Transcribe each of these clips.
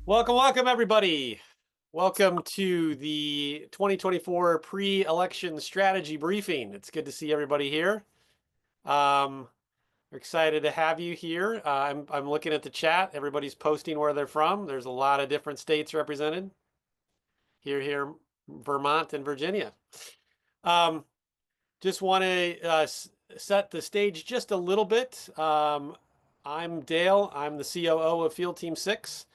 Welcome, everybody. Welcome to the 2024 pre-election strategy briefing. It's good to see everybody here. We're excited to have you here. I'm looking at the chat. Everybody's posting where they're from. There's a lot of different states represented. Here, Vermont and Virginia. Just want to set the stage just a little bit. I'm Dale. I'm the COO of Field Team 6.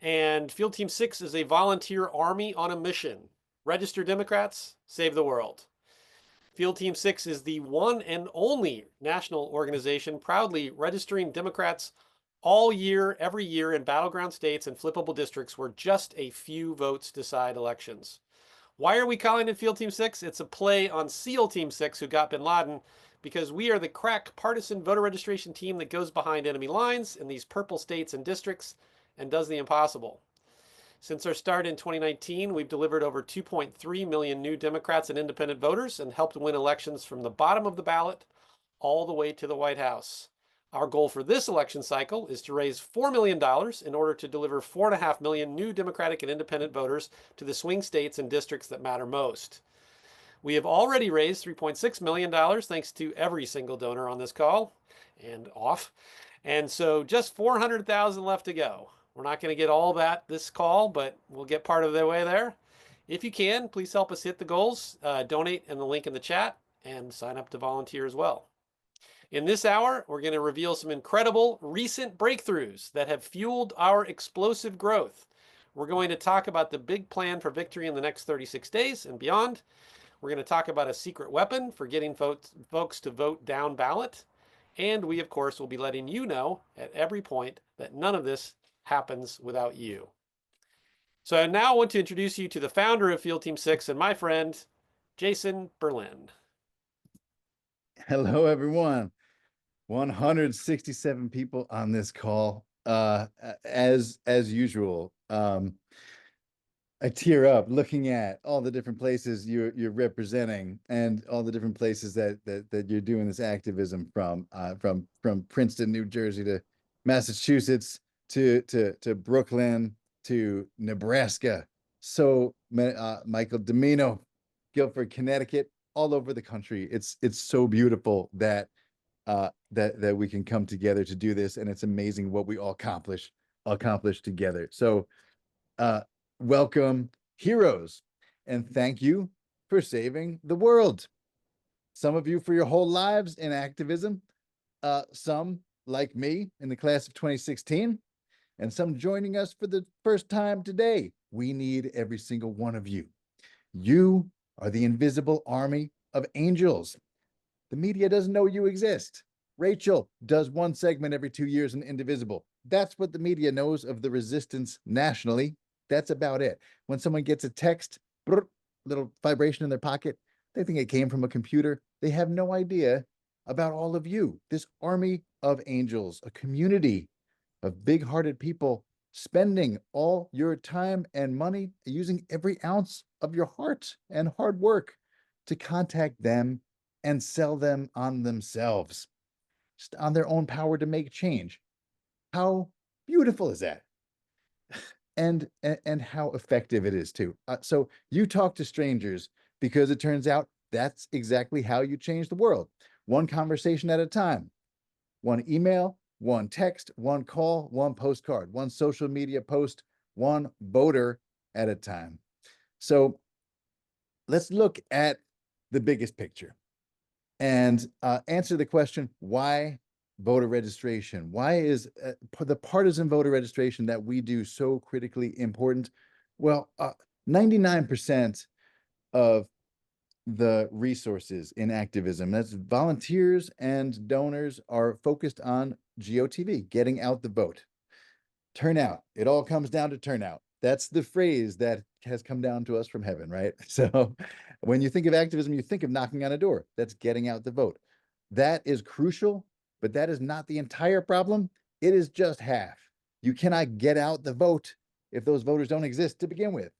And Field Team 6 is a volunteer army on a mission. Register Democrats, save the world. Field Team 6 is the one and only national organization proudly registering Democrats all year, every year in battleground states and flippable districts where just a few votes decide elections. Why are we calling it Field Team 6? It's a play on SEAL Team 6, who got bin Laden, because we are the crack partisan voter registration team that goes behind enemy lines in these purple states and districts and does the impossible. Since our start in 2019, we've delivered over 2.3 million new Democrats and independent voters and helped win elections from the bottom of the ballot all the way to the White House. Our goal for this election cycle is to raise $4 million in order to deliver 4.5 million new Democratic and independent voters to the swing states and districts that matter most. We have already raised $3.6 million thanks to every single donor on this call and off. And so just 400,000 left to go. We're not going to get all that this call, but we'll get part of the way there. If you can, please help us hit the goals. Donate in the link in the chat and sign up to volunteer as well. In this hour, we're going to reveal some incredible recent breakthroughs that have fueled our explosive growth. We're going to talk about the big plan for victory in the next 36 days and beyond. We're going to talk about a secret weapon for getting folks to vote down ballot. And we, of course, will be letting you know at every point that none of this happens without you. So I now want to introduce you to the founder of Field Team 6 and my friend, Jason Berlin. Hello, everyone. 167 people on this call. As usual, I tear up looking at all the different places you're representing and all the different places that you're doing this activism from Princeton, New Jersey to Massachusetts to Brooklyn to Nebraska. So Michael Domino, Guilford, Connecticut, all over the country. It's so beautiful that we can come together to do this, and it's amazing what we all accomplish together. So welcome, heroes, and thank you for saving the world. Some of you for your whole lives in activism, some like me in the class of 2016, and some joining us for the first time today. We need every single one of you. You are the invisible army of angels. The media doesn't know you exist. Rachel does one segment every 2 years in Indivisible. That's what the media knows of the resistance nationally. That's about it. When someone gets a text, little vibration in their pocket, they think it came from a computer. They have no idea about all of you, this army of angels, a community of big-hearted people spending all your time and money, using every ounce of your heart and hard work to contact them and sell them on themselves, just on their own power to make change. How beautiful is that? And how effective it is too. So you talk to strangers because it turns out that's exactly how you change the world. One conversation at a time, one email, one text, one call, one postcard, one social media post, one voter at a time. So let's look at the biggest picture and answer the question, why voter registration? Why is the partisan voter registration that we do so critically important? Well, 99% of the resources in activism, that's volunteers and donors, are focused on GOTV, getting out the vote. Turnout, it all comes down to turnout. That's the phrase that has come down to us from heaven, right? So when you think of activism, you think of knocking on a door. That's getting out the vote. That is crucial, but that is not the entire problem. It is just half. You cannot get out the vote if those voters don't exist to begin with.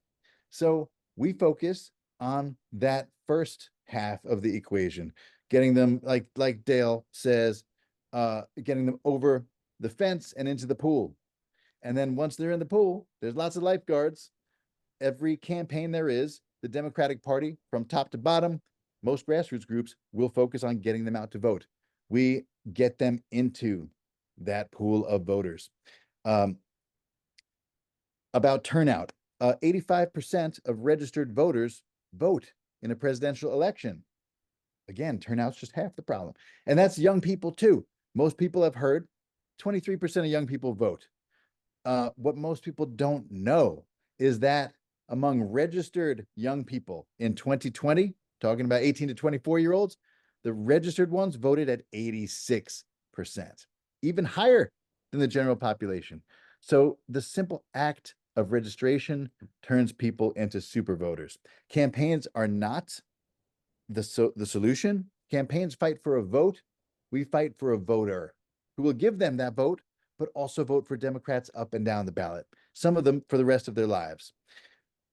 So we focus on that first half of the equation, getting them, like Dale says, getting them over the fence and into the pool. And then once they're in the pool, there's lots of lifeguards. Every campaign there is, the Democratic Party, from top to bottom, most grassroots groups will focus on getting them out to vote. We get them into that pool of voters. Um, about turnout, 85% of registered voters vote in a presidential election. Again, turnout's just half the problem. And that's young people too. Most people have heard 23% of young people vote. What most people don't know is that among registered young people in 2020, talking about 18 to 24-year-olds, the registered ones voted at 86%, even higher than the general population. So the simple act of registration turns people into super voters. Campaigns are not the solution. Campaigns fight for a vote. We fight for a voter who will give them that vote, but also vote for Democrats up and down the ballot, some of them for the rest of their lives.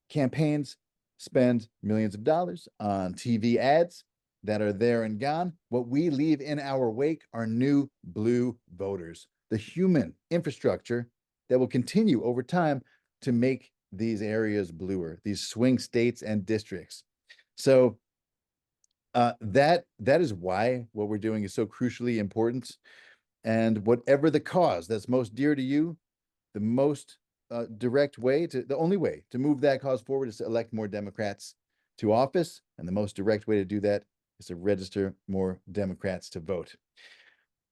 Campaigns spend millions of dollars on TV ads that are there and gone. What we leave in our wake are new blue voters, the human infrastructure that will continue over time to make these areas bluer, these swing states and districts. So that is why what we're doing is so crucially important. And whatever the cause that's most dear to you, the most direct way to, the only way to move that cause forward is to elect more Democrats to office. And the most direct way to do that is to register more Democrats to vote.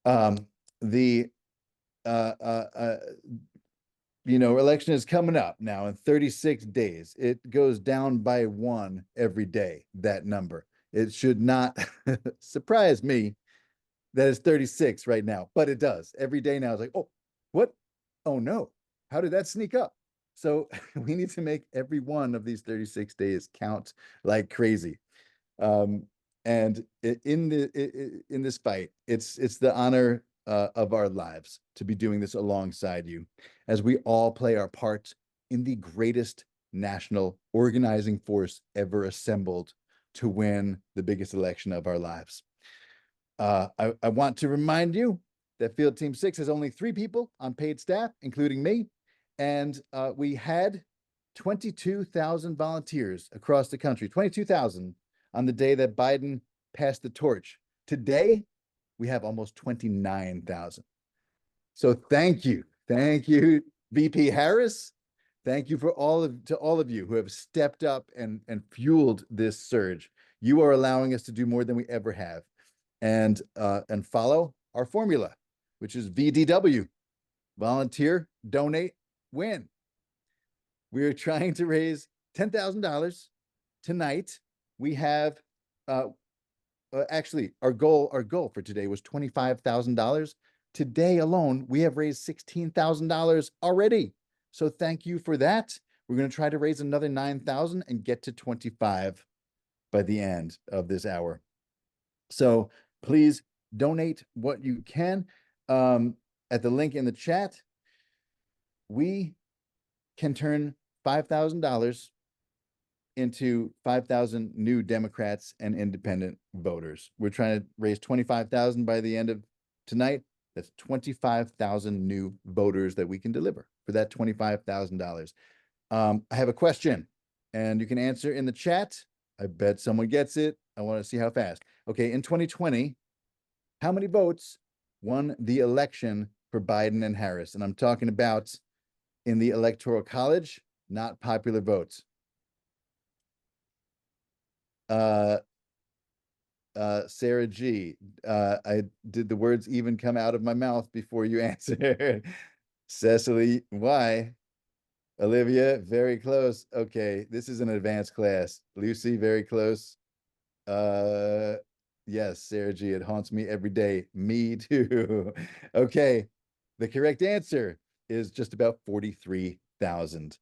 The election is coming up now in 36 days. It goes down by 1 every day, that number. It should not surprise me that it's 36 right now, but it does. Every day now it's like, oh, what? Oh no, how did that sneak up? So we need to make every one of these 36 days count like crazy. And in this fight, it's the honor of our lives to be doing this alongside you as we all play our part in the greatest national organizing force ever assembled to win the biggest election of our lives. I want to remind you that Field Team 6 has only 3 people on paid staff, including me, and we had 22,000 volunteers across the country, 22,000 on the day that Biden passed the torch. Today, we have almost 29,000. So thank you, VP Harris. Thank you to all of you who have stepped up and fueled this surge. You are allowing us to do more than we ever have. And follow our formula, which is VDW, volunteer, donate, win. We are trying to raise $10,000 tonight. We have actually our goal for today was $25,000. Today alone, we have raised $16,000 already. So thank you for that. We're going to try to raise another 9,000 and get to 25 by the end of this hour. So please donate what you can at the link in the chat. We can turn $5,000 into 5,000 new Democrats and independent voters. We're trying to raise 25,000 by the end of tonight. That's 25,000 new voters that we can deliver for that $25,000. I have a question, and you can answer in the chat. I bet someone gets it. I want to see how fast. Okay, in 2020, how many votes won the election for Biden and Harris? And I'm talking about in the Electoral College, not popular votes. Sarah G, did the words even come out of my mouth before you answered? Cecily, why? Olivia, very close. Okay, this is an advanced class. Lucy, very close. Yes, Sarah G, it haunts me every day. Me too. Okay, the correct answer is just about 43,000.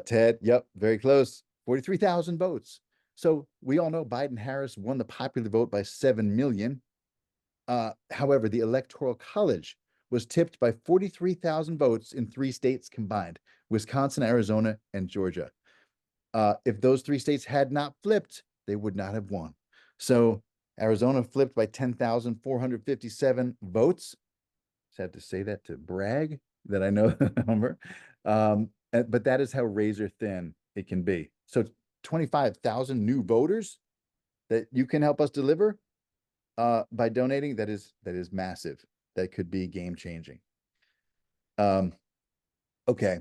Ted, yep, very close. 43,000 votes. So we all know Biden-Harris won the popular vote by 7 million. However, the Electoral College was tipped by 43,000 votes in 3 states combined, Wisconsin, Arizona, and Georgia. If those 3 states had not flipped, they would not have won. So Arizona flipped by 10,457 votes. Just had to say that to brag that I know the number. But that is how razor thin it can be. So 25,000 new voters that you can help us deliver by donating. That is massive. That could be game changing. Okay.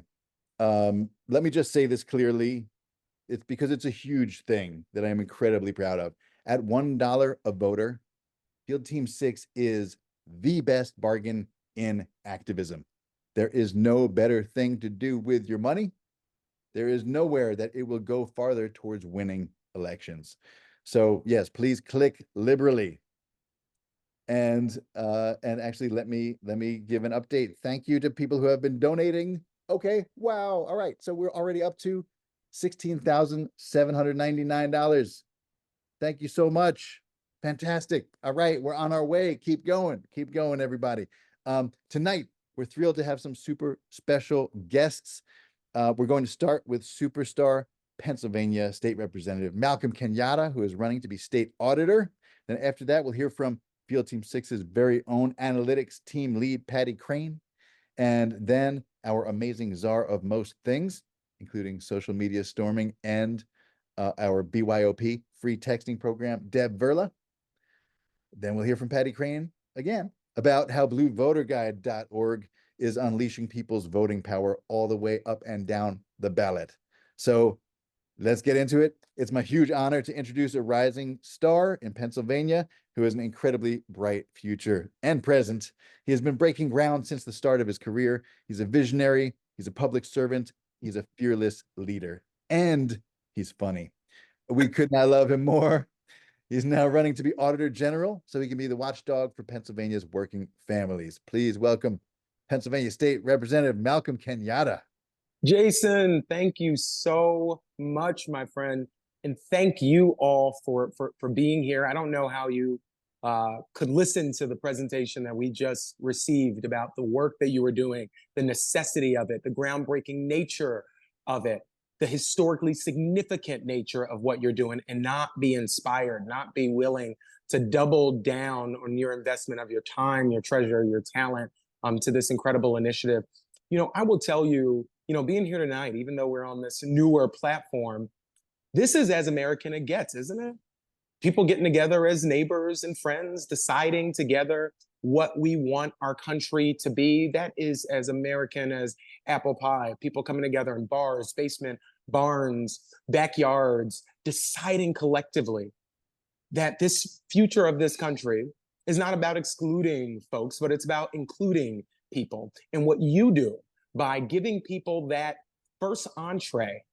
Let me just say this clearly. It's because it's a huge thing that I am incredibly proud of. At $1 a voter, Field Team 6 is the best bargain in activism. There is no better thing to do with your money. There is nowhere that it will go farther towards winning elections. So yes, please click liberally. And actually let me give an update. Thank you to people who have been donating. Okay, wow. All right. So we're already up to $16,799. Thank you so much. Fantastic. All right, we're on our way. Keep going. Keep going, everybody. Tonight, we're thrilled to have some super special guests. We're going to start with superstar Pennsylvania State Representative Malcolm Kenyatta, who is running to be state auditor. Then after that, we'll hear from Field Team 6's very own analytics team lead, Patty Crane. And then our amazing czar of most things, including social media storming and our BYOP free texting program, Deb Verla. Then we'll hear from Patty Crane again about how bluevoterguide.org is unleashing people's voting power all the way up and down the ballot. So let's get into it. It's my huge honor to introduce a rising star in Pennsylvania who has an incredibly bright future and present. He has been breaking ground since the start of his career. He's a visionary, he's a public servant, he's a fearless leader, and he's funny. We could not love him more. He's now running to be Auditor General so he can be the watchdog for Pennsylvania's working families. Please welcome Pennsylvania State Representative Malcolm Kenyatta. Jason, thank you so much, my friend. And thank you all for being here. I don't know how you could listen to the presentation that we just received about the work that you were doing, the necessity of it, the groundbreaking nature of it, the historically significant nature of what you're doing, and not be inspired, not be willing to double down on your investment of your time, your treasure, your talent to this incredible initiative. I will tell you, being here tonight, even though we're on this newer platform, this is as American it gets, isn't it? People getting together as neighbors and friends, deciding together what we want our country to be. That is as American as apple pie. People coming together in bars, basement, barns, backyards, deciding collectively that this future of this country is not about excluding folks, but it's about including people. And what you do by giving people that first entree,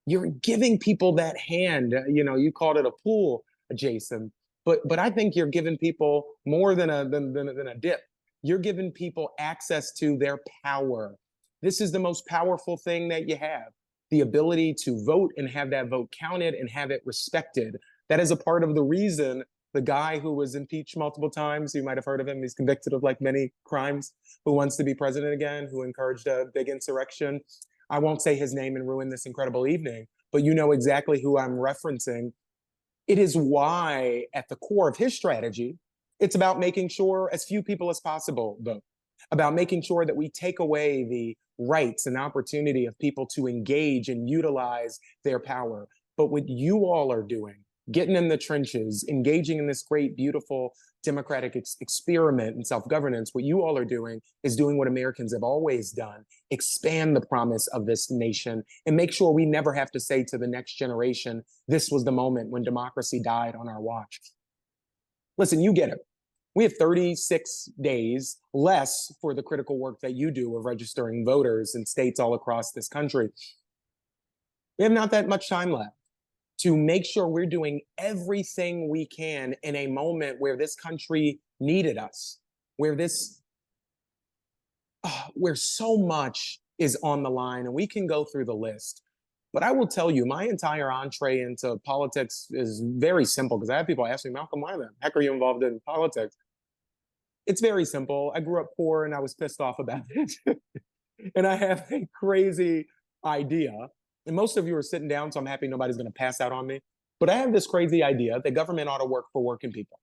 you're giving people that hand. You called it a pool, Jason, but I think you're giving people more than a dip. You're giving people access to their power. This is the most powerful thing that you have, the ability to vote and have that vote counted and have it respected. That is a part of the reason the guy who was impeached multiple times, you might have heard of him, he's convicted of like many crimes, who wants to be president again, who encouraged a big insurrection. I won't say his name and ruin this incredible evening, but you know exactly who I'm referencing. It is why, at the core of his strategy, it's about making sure as few people as possible vote, about making sure that we take away the rights and opportunity of people to engage and utilize their power. But what you all are doing, getting in the trenches, engaging in this great, beautiful democratic experiment in self-governance, what you all are doing is doing what Americans have always done, expand the promise of this nation and make sure we never have to say to the next generation, this was the moment when democracy died on our watch. Listen, you get it. We have 36 days less for the critical work that you do of registering voters in states all across this country. We have not that much time left to make sure we're doing everything we can in a moment where this country needed us, where so much is on the line, and we can go through the list. But I will tell you, my entire entree into politics is very simple, because I have people ask me, Malcolm, why the heck are you involved in politics? It's very simple. I grew up poor and I was pissed off about it. And I have a crazy idea. And most of you are sitting down, so I'm happy nobody's going to pass out on me. But I have this crazy idea that government ought to work for working people.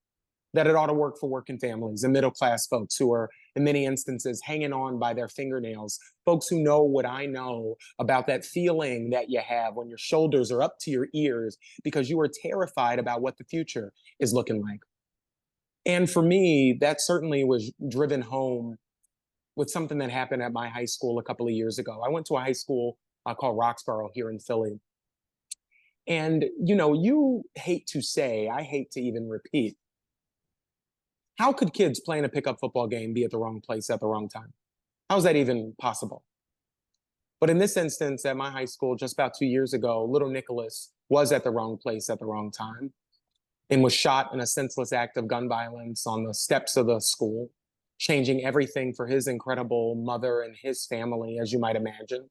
that it ought to work for working families and middle-class folks who are, in many instances, hanging on by their fingernails, folks who know what I know about that feeling that you have when your shoulders are up to your ears because you are terrified about what the future is looking like. And for me, that certainly was driven home with something that happened at my high school a couple of years ago. I went to a high school called Roxborough here in Philly. And, you hate to say, I hate to even repeat, how could kids playing a pickup football game be at the wrong place at the wrong time? How is that even possible? But in this instance, at my high school, just about 2 years ago, little Nicholas was at the wrong place at the wrong time and was shot in a senseless act of gun violence on the steps of the school, changing everything for his incredible mother and his family, as you might imagine,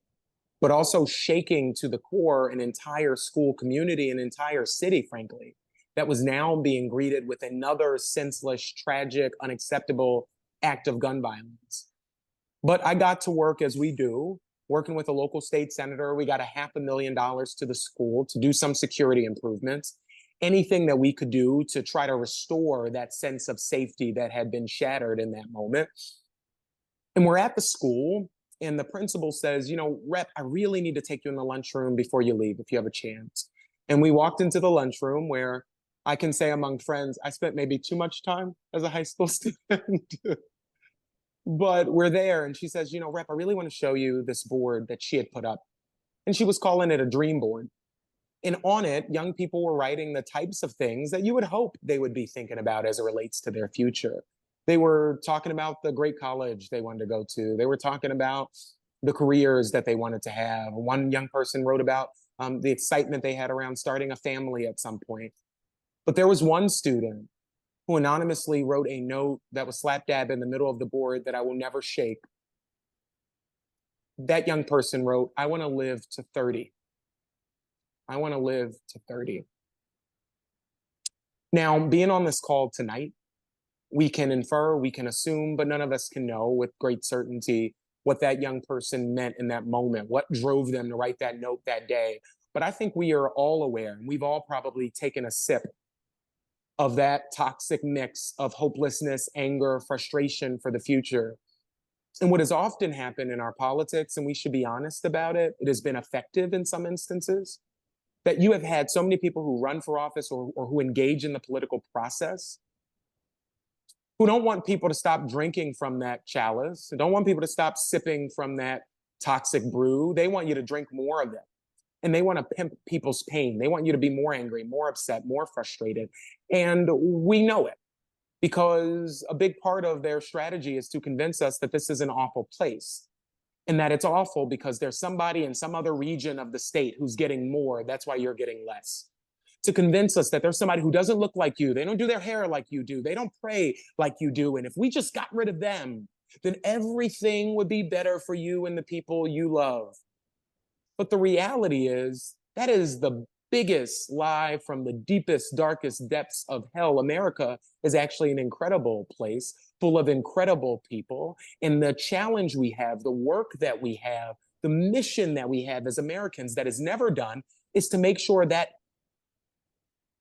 but also shaking to the core an entire school community, an entire city, frankly, that was now being greeted with another senseless, tragic, unacceptable act of gun violence. But I got to work as we do, working with a local state senator. We got a $500,000 to the school to do some security improvements, anything that we could do to try to restore that sense of safety that had been shattered in that moment. And we're at the school, and the principal says, Rep, I really need to take you in the lunchroom before you leave, if you have a chance. And we walked into the lunchroom where I can say among friends, I spent maybe too much time as a high school student. But we're there, and she says, Rep, I really want to show you this board that she had put up. And she was calling it a dream board. And on it, young people were writing the types of things that you would hope they would be thinking about as it relates to their future. They were talking about the great college they wanted to go to. They were talking about the careers that they wanted to have. One young person wrote about the excitement they had around starting a family at some point. But there was one student who anonymously wrote a note that was slap dab in the middle of the board that I will never shake. That young person wrote, I want to live to 30. I want to live to 30. Now, being on this call tonight, we can infer, we can assume, but none of us can know with great certainty what that young person meant in that moment, what drove them to write that note that day. But I think we are all aware, and we've all probably taken a sip of that toxic mix of hopelessness, anger, frustration for the future. And what has often happened in our politics, and we should be honest about it, it has been effective in some instances, that you have had so many people who run for office or who engage in the political process who don't want people to stop drinking from that chalice, don't want people to stop sipping from that toxic brew. They want you to drink more of it. And they want to pimp people's pain. They want you to be more angry, more upset, more frustrated. And we know it because a big part of their strategy is to convince us that this is an awful place and that it's awful because there's somebody in some other region of the state who's getting more. That's why you're getting less. To convince us that there's somebody who doesn't look like you. They don't do their hair like you do. They don't pray like you do. And if we just got rid of them, then everything would be better for you and the people you love. But the reality is that is the biggest lie from the deepest, darkest depths of hell. America is actually an incredible place full of incredible people. And the challenge we have, the work that we have, the mission that we have as Americans that is never done is to make sure that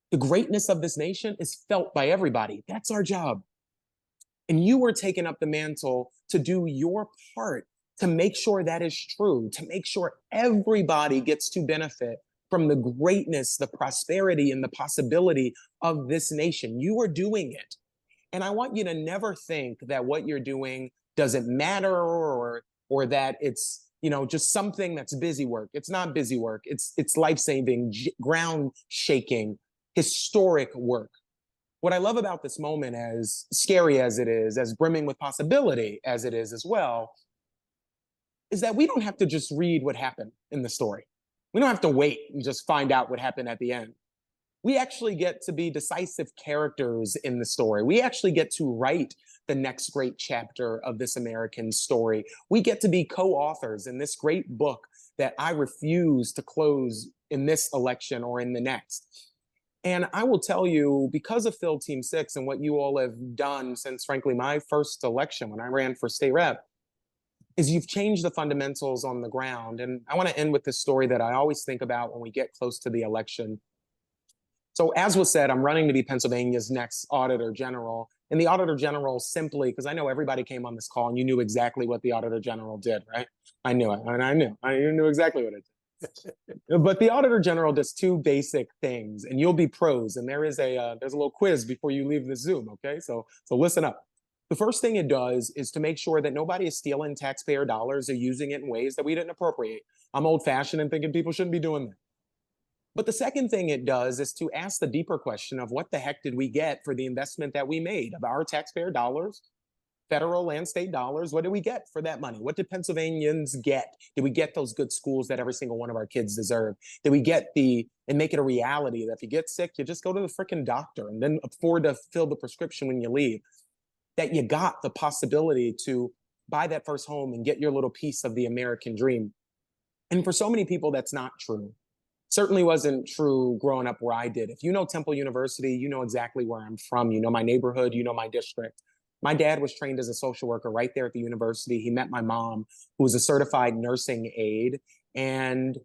the greatness of this nation is felt by everybody. That's our job. And you were taking up the mantle to do your part to make sure that is true, to make sure everybody gets to benefit from the greatness, the prosperity, and the possibility of this nation. You are doing it. And I want you to never think that what you're doing doesn't matter or that it's just something that's busy work. It's not busy work. It's life-saving, ground shaking, historic work. What I love about this moment, as scary as it is, as brimming with possibility as it is as well, is that we don't have to just read what happened in the story. We don't have to wait and just find out what happened at the end. We actually get to be decisive characters in the story. We actually get to write the next great chapter of this American story. We get to be co-authors in this great book that I refuse to close in this election or in the next. And I will tell you, because of Phil Team 6 and what you all have done since, frankly, my first election when I ran for state rep, is you've changed the fundamentals on the ground. And I want to end with this story that I always think about when we get close to the election. So as was said, I'm running to be Pennsylvania's next Auditor General. And the Auditor General simply, because I know everybody came on this call and you knew exactly what the Auditor General did, right? I knew it, and I knew exactly what it did. But the Auditor General does two basic things, and you'll be pros. And there's a little quiz before you leave the Zoom, okay? So listen up. The first thing it does is to make sure that nobody is stealing taxpayer dollars or using it in ways that we didn't appropriate. I'm old-fashioned and thinking people shouldn't be doing that. But the second thing it does is to ask the deeper question of what the heck did we get for the investment that we made of our taxpayer dollars, federal and state dollars? What did we get for that money? What did Pennsylvanians get? Did we get those good schools that every single one of our kids deserve? Did we get and make it a reality that if you get sick, you just go to the freaking doctor and then afford to fill the prescription when you leave? That you got the possibility to buy that first home and get your little piece of the American dream. And for so many people, that's not true. Certainly wasn't true growing up where I did. If you know Temple University, you know exactly where I'm from. You know my neighborhood, you know my district. My dad was trained as a social worker right there at the university. He met my mom, who was a certified nursing aide. And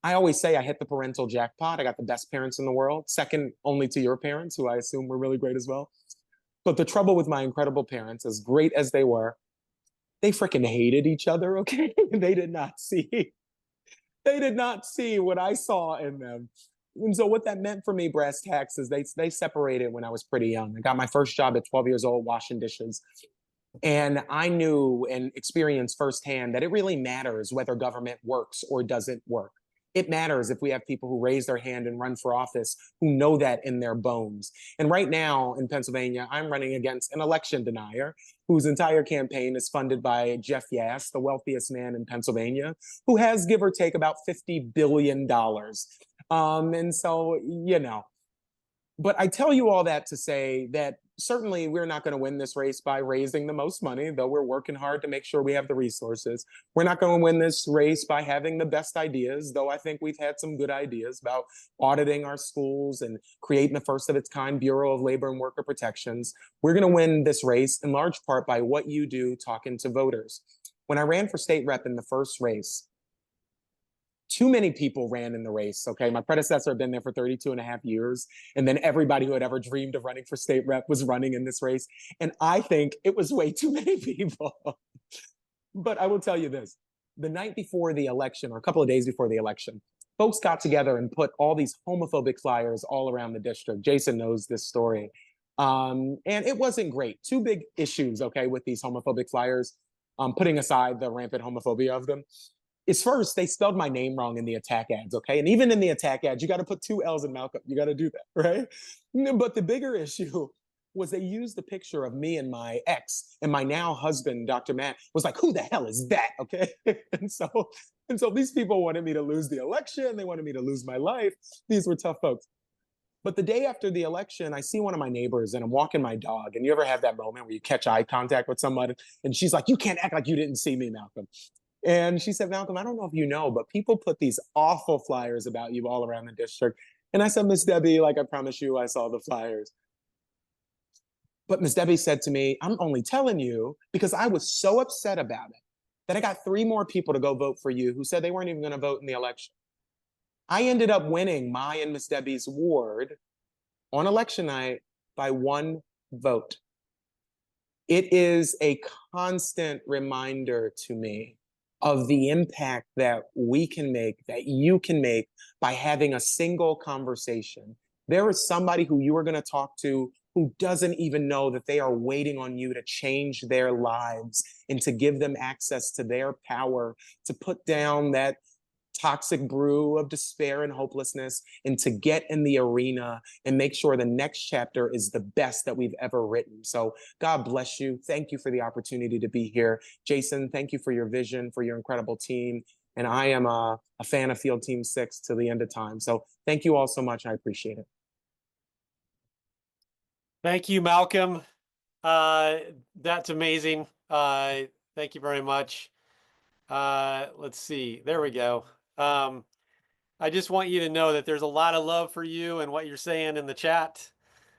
I always say I hit the parental jackpot. I got the best parents in the world, second only to your parents, who I assume were really great as well. But the trouble with my incredible parents, as great as they were, they freaking hated each other, okay? They did not see what I saw in them. And so what that meant for me, brass tacks, is they separated when I was pretty young. I got my first job at 12 years old washing dishes. And I knew and experienced firsthand that it really matters whether government works or doesn't work. It matters if we have people who raise their hand and run for office who know that in their bones. And right now in Pennsylvania, I'm running against an election denier whose entire campaign is funded by Jeff Yass, the wealthiest man in Pennsylvania, who has, give or take, about $50 billion. And so, but I tell you all that to say that certainly we're not going to win this race by raising the most money, though we're working hard to make sure we have the resources. We're not going to win this race by having the best ideas, though I think we've had some good ideas about auditing our schools and creating the first of its kind Bureau of Labor and Worker Protections. We're going to win this race in large part by what you do talking to voters. When I ran for state rep in the first race, too many people ran in the race, okay? My predecessor had been there for 32 and a half years, and then everybody who had ever dreamed of running for state rep was running in this race. And I think it was way too many people. But I will tell you this, the night before the election, or a couple of days before the election, folks got together and put all these homophobic flyers all around the district. Jason knows this story. And it wasn't great. Two big issues, okay, with these homophobic flyers, putting aside the rampant homophobia of them, is first, they spelled my name wrong in the attack ads, okay? And even in the attack ads, you got to put two L's in Malcolm. You got to do that, right? But the bigger issue was they used the picture of me and my ex, and my now husband, Dr. Matt, was like, who the hell is that, okay? and so these people wanted me to lose the election. They wanted me to lose my life. These were tough folks. But the day after the election, I see one of my neighbors and I'm walking my dog. And you ever have that moment where you catch eye contact with someone and she's like, you can't act like you didn't see me, Malcolm. And she said, Malcolm, I don't know if you know, but people put these awful flyers about you all around the district. And I said, Miss Debbie, like I promise you, I saw the flyers. But Miss Debbie said to me, I'm only telling you because I was so upset about it that I got 3 more people to go vote for you who said they weren't even going to vote in the election. I ended up winning my and Miss Debbie's ward on election night by 1 vote. It is a constant reminder to me of the impact that we can make, that you can make by having a single conversation. There is somebody who you are going to talk to who doesn't even know that they are waiting on you to change their lives and to give them access to their power, to put down that toxic brew of despair and hopelessness, and to get in the arena and make sure the next chapter is the best that we've ever written. So God bless you. Thank you for the opportunity to be here. Jason, thank you for your vision, for your incredible team. And I am a fan of Field Team 6 to the end of time. So thank you all so much. I appreciate it. Thank you, Malcolm. That's amazing. Thank you very much. Let's see. There we go. I just want you to know that there's a lot of love for you and what you're saying in the chat.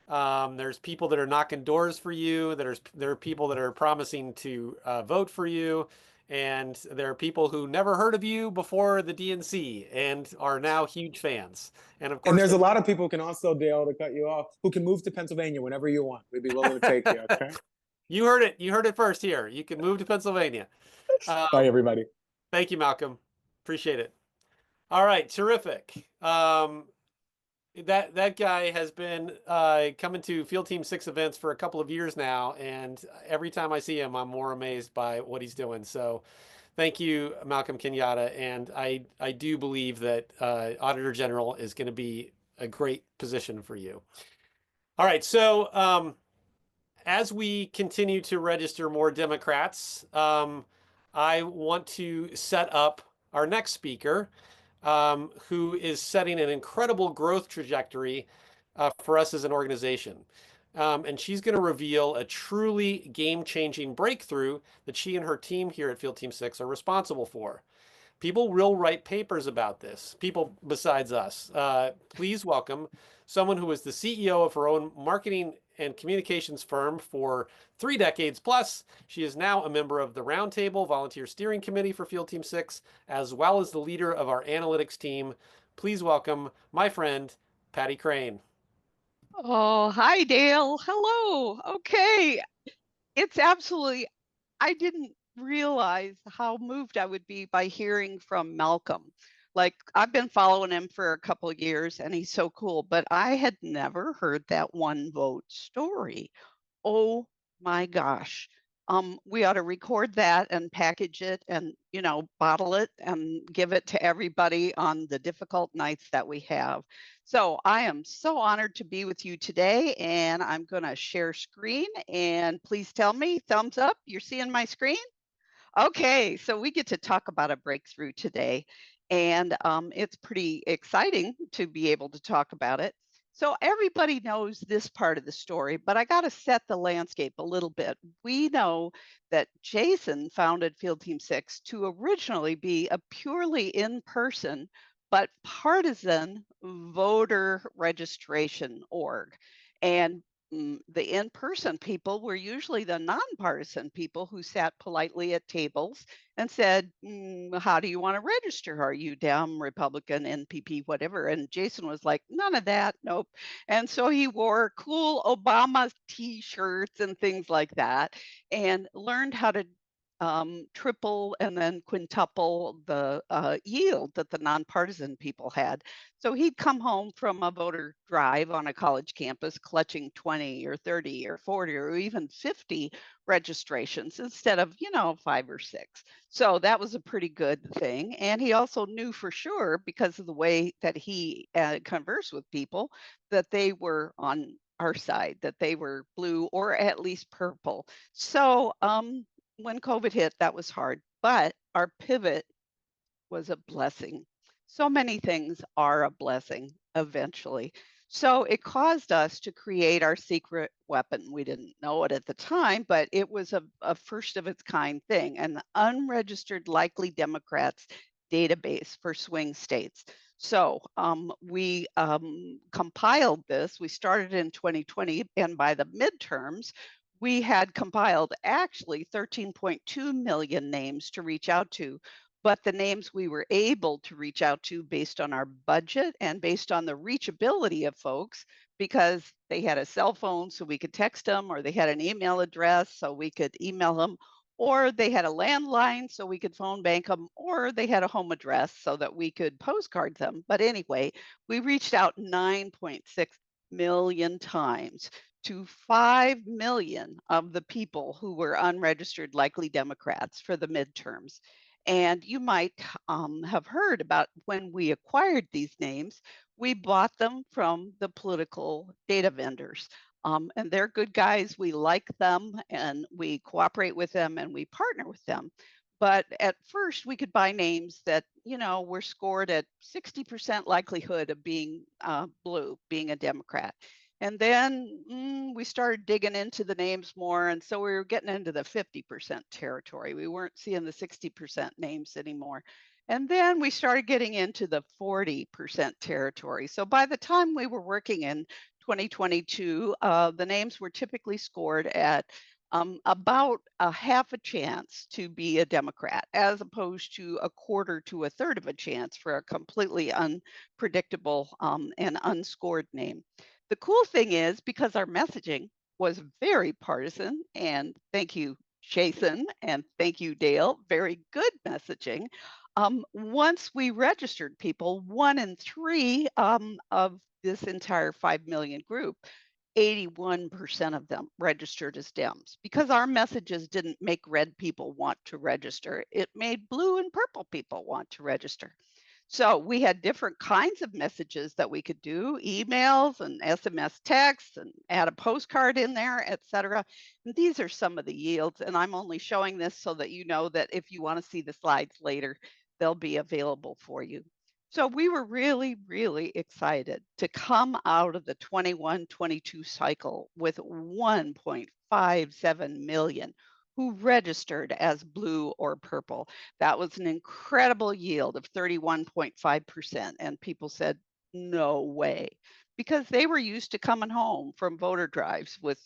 There's people that are knocking doors for you. There are people that are promising to vote for you. And there are people who never heard of you before the DNC and are now huge fans. And of And course, there's a lot of people can also, Dale, to cut you off, who can move to Pennsylvania whenever you want. We'd be willing to take you. Okay. you heard it. You heard it first here. You can move to Pennsylvania. Bye, Um, everybody. thank you, Malcolm. Appreciate it. All right, terrific. That guy has been coming to Field Team 6 events for a couple of years now, and every time I see him, I'm more amazed by what he's doing. So thank you, Malcolm Kenyatta, and I do believe that Auditor General is going to be a great position for you. All right, so as we continue to register more Democrats, I want to set up our next speaker, who is setting an incredible growth trajectory for us as an organization. And she's going to reveal a truly game-changing breakthrough that she and her team here at Field Team 6 are responsible for. People will write papers about this, people besides us. Please welcome someone who is the CEO of her own marketing and communications firm for 3 decades plus. She is now a member of the Roundtable Volunteer Steering Committee for Field Team 6, as well as the leader of our analytics team. Please welcome my friend, Patty Crane. Oh, hi, Dale. Hello. Okay. It's absolutely, I didn't realize how moved I would be by hearing from Malcolm. Like, I've been following him for a couple of years and he's so cool, but I had never heard that one vote story. Oh my gosh. We ought to record that and package it and, bottle it and give it to everybody on the difficult nights that we have. So I am so honored to be with you today, and I'm going to share screen. And please tell me, thumbs up, you're seeing my screen? Okay, so we get to talk about a breakthrough today, and it's pretty exciting to be able to talk about it. So everybody knows this part of the story, but I got to set the landscape a little bit. We know that Jason founded Field Team 6 to originally be a purely in-person but partisan voter registration org. And the in-person people were usually the nonpartisan people who sat politely at tables and said, how do you want to register? Are you Dem, Republican, NPP, whatever? And Jason was like, none of that, nope. And so he wore cool Obama t-shirts and things like that and learned how to triple and then quintuple the yield that the nonpartisan people had. So he'd come home from a voter drive on a college campus clutching 20 or 30 or 40 or even 50 registrations instead of, 5 or 6. So that was a pretty good thing. And he also knew for sure, because of the way that he conversed with people, that they were on our side, that they were blue or at least purple. So when COVID hit, that was hard, but our pivot was a blessing. So many things are a blessing eventually. So it caused us to create our secret weapon. We didn't know it at the time, but it was a first of its kind thing, an unregistered likely Democrats database for swing states. So we compiled this. We started in 2020, and by the midterms, we had compiled actually 13.2 million names to reach out to. But the names we were able to reach out to based on our budget and based on the reachability of folks, because they had a cell phone so we could text them, or they had an email address so we could email them, or they had a landline so we could phone bank them, or they had a home address so that we could postcard them. But anyway, we reached out 9.6 million times to 5 million of the people who were unregistered likely Democrats for the midterms. And you might have heard about when we acquired these names, we bought them from the political data vendors. And they're good guys. We like them and we cooperate with them and we partner with them. But at first, we could buy names that, were scored at 60% likelihood of being blue, being a Democrat. And then we started digging into the names more. And so we were getting into the 50% territory. We weren't seeing the 60% names anymore. And then we started getting into the 40% territory. So by the time we were working in 2022, the names were typically scored at about a half a chance to be a Democrat, as opposed to a quarter to a third of a chance for a completely unpredictable and unscored name. The cool thing is, because our messaging was very partisan, and thank you, Jason, and thank you, Dale, very good messaging. Once we registered people, 1 in 3 of this entire 5 million group, 81% of them registered as Dems because our messages didn't make red people want to register. It made blue and purple people want to register. So we had different kinds of messages that we could do, emails and SMS texts and add a postcard in there, etc. And these are some of the yields. And I'm only showing this so that you know that if you want to see the slides later, they'll be available for you. So we were really, really excited to come out of the 21-22 cycle with 1.57 million who registered as blue or purple. That was an incredible yield of 31.5%. And people said, no way, because they were used to coming home from voter drives with,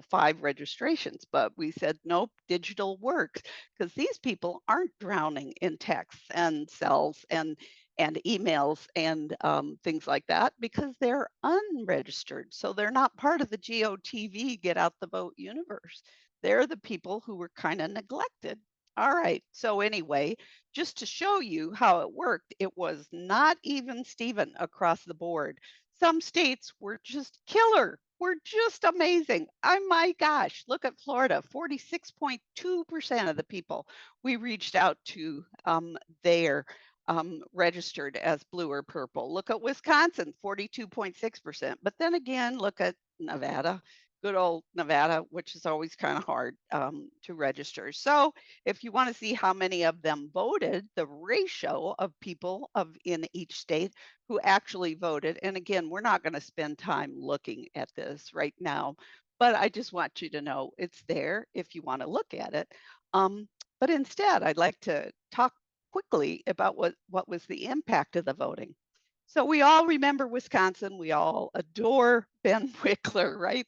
5 registrations. But we said, nope, digital works, because these people aren't drowning in texts and cells and emails and things like that because they're unregistered. So they're not part of the GOTV Get Out the Vote universe. They're the people who were kind of neglected. All right. So anyway, just to show you how it worked, it was not even Steven across the board. Some states were just killer. Were just amazing. Oh my gosh, look at Florida, 46.2% of the people we reached out to there registered as blue or purple. Look at Wisconsin, 42.6%. But then again, look at Nevada, good old Nevada, which is always kind of hard to register. So if you want to see how many of them voted, the ratio of people in each state who actually voted, and again, we're not going to spend time looking at this right now, but I just want you to know it's there if you want to look at it. But instead, I'd like to talk quickly about what was the impact of the voting. So we all remember Wisconsin. We all adore Ben Wickler, right?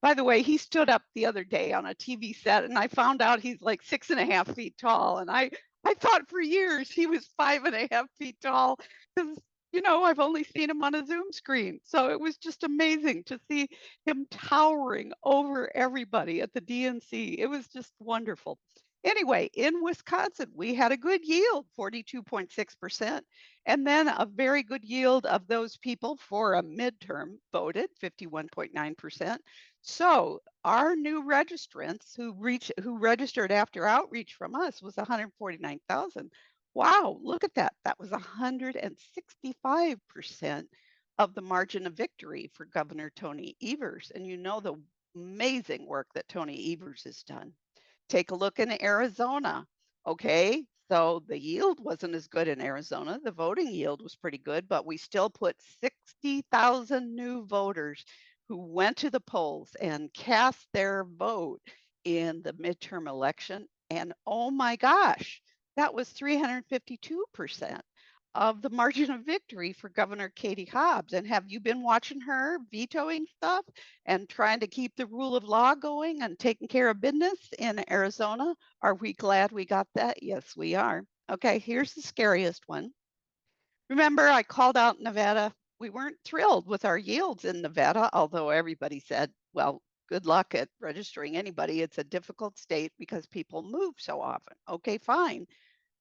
By the way, he stood up the other day on a TV set, and I found out he's like 6.5 feet tall. And I thought for years he was 5.5 feet tall because I've only seen him on a Zoom screen. So it was just amazing to see him towering over everybody at the DNC. It was just wonderful. Anyway, in Wisconsin, we had a good yield, 42.6%, and then a very good yield of those people for a midterm voted, 51.9%. So our new registrants who registered after outreach from us was 149,000. Wow, look at that. That was 165% of the margin of victory for Governor Tony Evers. And you know the amazing work that Tony Evers has done. Take a look in Arizona. Okay, so the yield wasn't as good in Arizona. The voting yield was pretty good, but we still put 60,000 new voters who went to the polls and cast their vote in the midterm election. And oh my gosh, that was 352% of the margin of victory for Governor Katie Hobbs. And have you been watching her vetoing stuff and trying to keep the rule of law going and taking care of business in Arizona? Are we glad we got that? Yes, we are. Okay, here's the scariest one. Remember, I called out Nevada. We weren't thrilled with our yields in Nevada, although everybody said, well, good luck at registering anybody. It's a difficult state because people move so often. Okay, fine.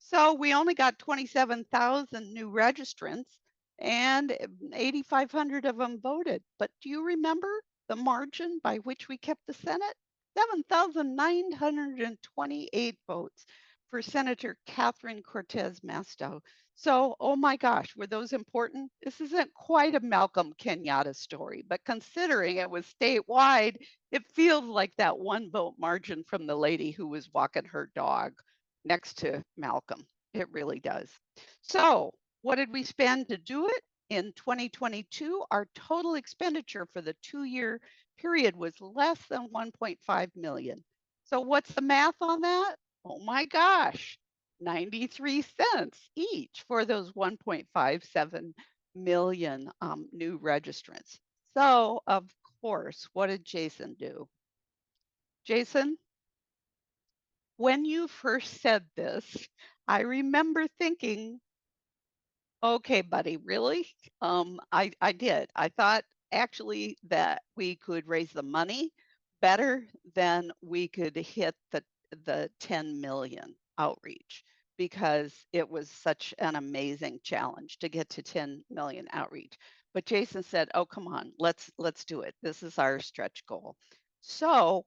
So we only got 27,000 new registrants and 8,500 of them voted. But do you remember the margin by which we kept the Senate? 7,928 votes for Senator Catherine Cortez Masto. So, oh my gosh, were those important? This isn't quite a Malcolm Kenyatta story, but considering it was statewide, it feels like that one vote margin from the lady who was walking her dog next to Malcolm. It really does. So, what did we spend to do it? In 2022, our total expenditure for the 2-year period was less than 1.5 million. So, what's the math on that? Oh my gosh, 93 cents each for those 1.57 million new registrants. So, of course, what did Jason do? Jason, when you first said this, I remember thinking, okay, buddy, really? I did. I thought actually that we could raise the money better than we could hit the 10 million outreach because it was such an amazing challenge to get to 10 million outreach. But Jason said, "Oh, come on, let's do it. This is our stretch goal." So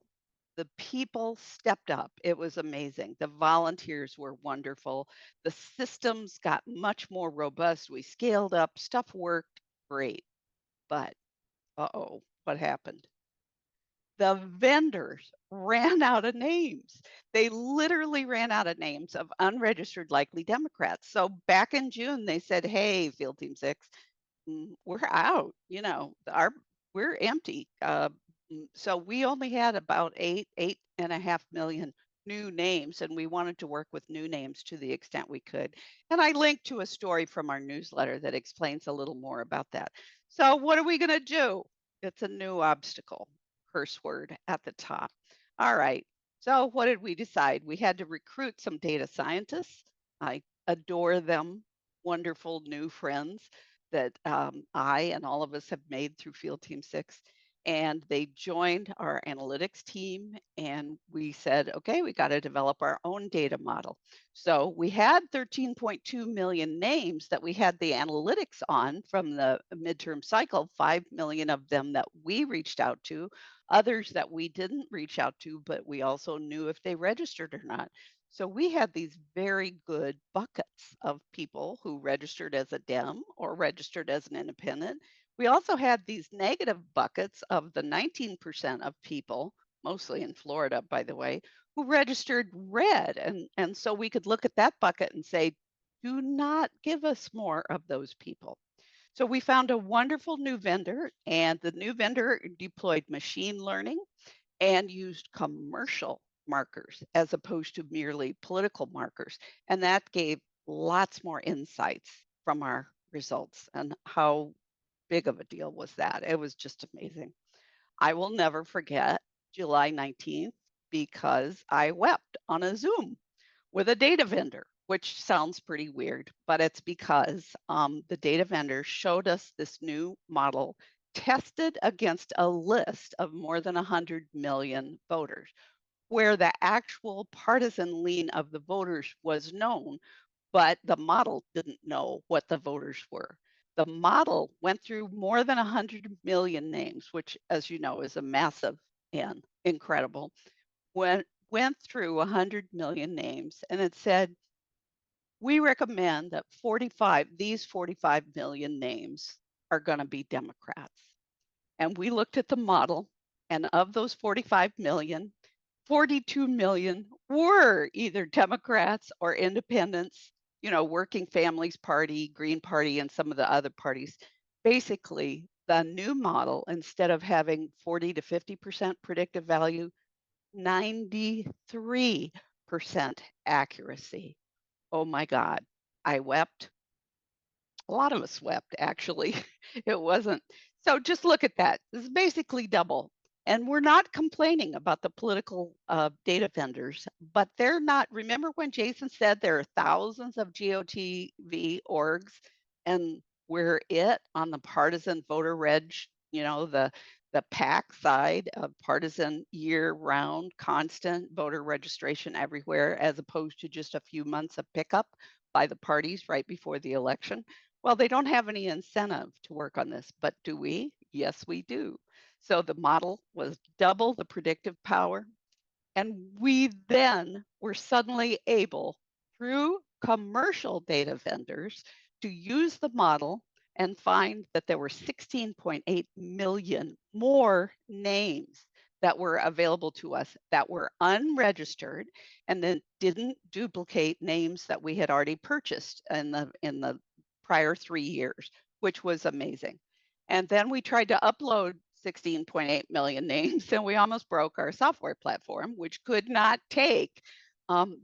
the people stepped up. It was amazing. The volunteers were wonderful. The systems got much more robust. We scaled up, stuff worked great. But uh-oh, what happened? The vendors ran out of names. They literally ran out of names of unregistered likely Democrats. So back in June, they said, "Hey, Field Team 6, we're out, we're empty." So we only had about 8.5 million new names, and we wanted to work with new names to the extent we could. And I linked to a story from our newsletter that explains a little more about that. So what are we going to do? It's a new obstacle, curse word at the top. All right. So what did we decide? We had to recruit some data scientists. I adore them, wonderful new friends that I and all of us have made through Field Team 6. And they joined our analytics team, and we said, okay, we got to develop our own data model. So we had 13.2 million names that we had the analytics on from the midterm cycle, 5 million of them that we reached out to, others that we didn't reach out to, but we also knew if they registered or not. So we had these very good buckets of people who registered as a Dem or registered as an independent. We also had these negative buckets of the 19% of people, mostly in Florida, by the way, who registered red. And so we could look at that bucket and say, do not give us more of those people. So we found a wonderful new vendor, and the new vendor deployed machine learning and used commercial markers as opposed to merely political markers. And that gave lots more insights from our results. And how big of a deal was that? It was just amazing. I will never forget July 19th because I wept on a Zoom with a data vendor, which sounds pretty weird, but it's because the data vendor showed us this new model tested against a list of more than 100 million voters, where the actual partisan lean of the voters was known, but the model didn't know what the voters were. The model went through more than 100 million names, which, as you know, is a massive and incredible. Went through 100 million names, and it said, we recommend that 45 million names are going to be Democrats. And we looked at the model, and of those 45 million, 42 million were either Democrats or independents, Working Families Party, Green Party, and some of the other parties. Basically, the new model, instead of having 40 to 50% predictive value, 93% accuracy. Oh my God, I wept. A lot of us wept, actually. It wasn't. So just look at that. This is basically double. And we're not complaining about the political data vendors, but they're not. Remember when Jason said there are thousands of GOTV orgs and we're it on the partisan voter reg, the PAC side of partisan year-round constant voter registration everywhere, as opposed to just a few months of pickup by the parties right before the election. Well, they don't have any incentive to work on this, but do we? Yes, we do. So the model was double the predictive power. And we then were suddenly able, through commercial data vendors, to use the model and find that there were 16.8 million more names that were available to us that were unregistered and then didn't duplicate names that we had already purchased in the prior 3 years, which was amazing. And then we tried to upload 16.8 million names, and we almost broke our software platform, which could not take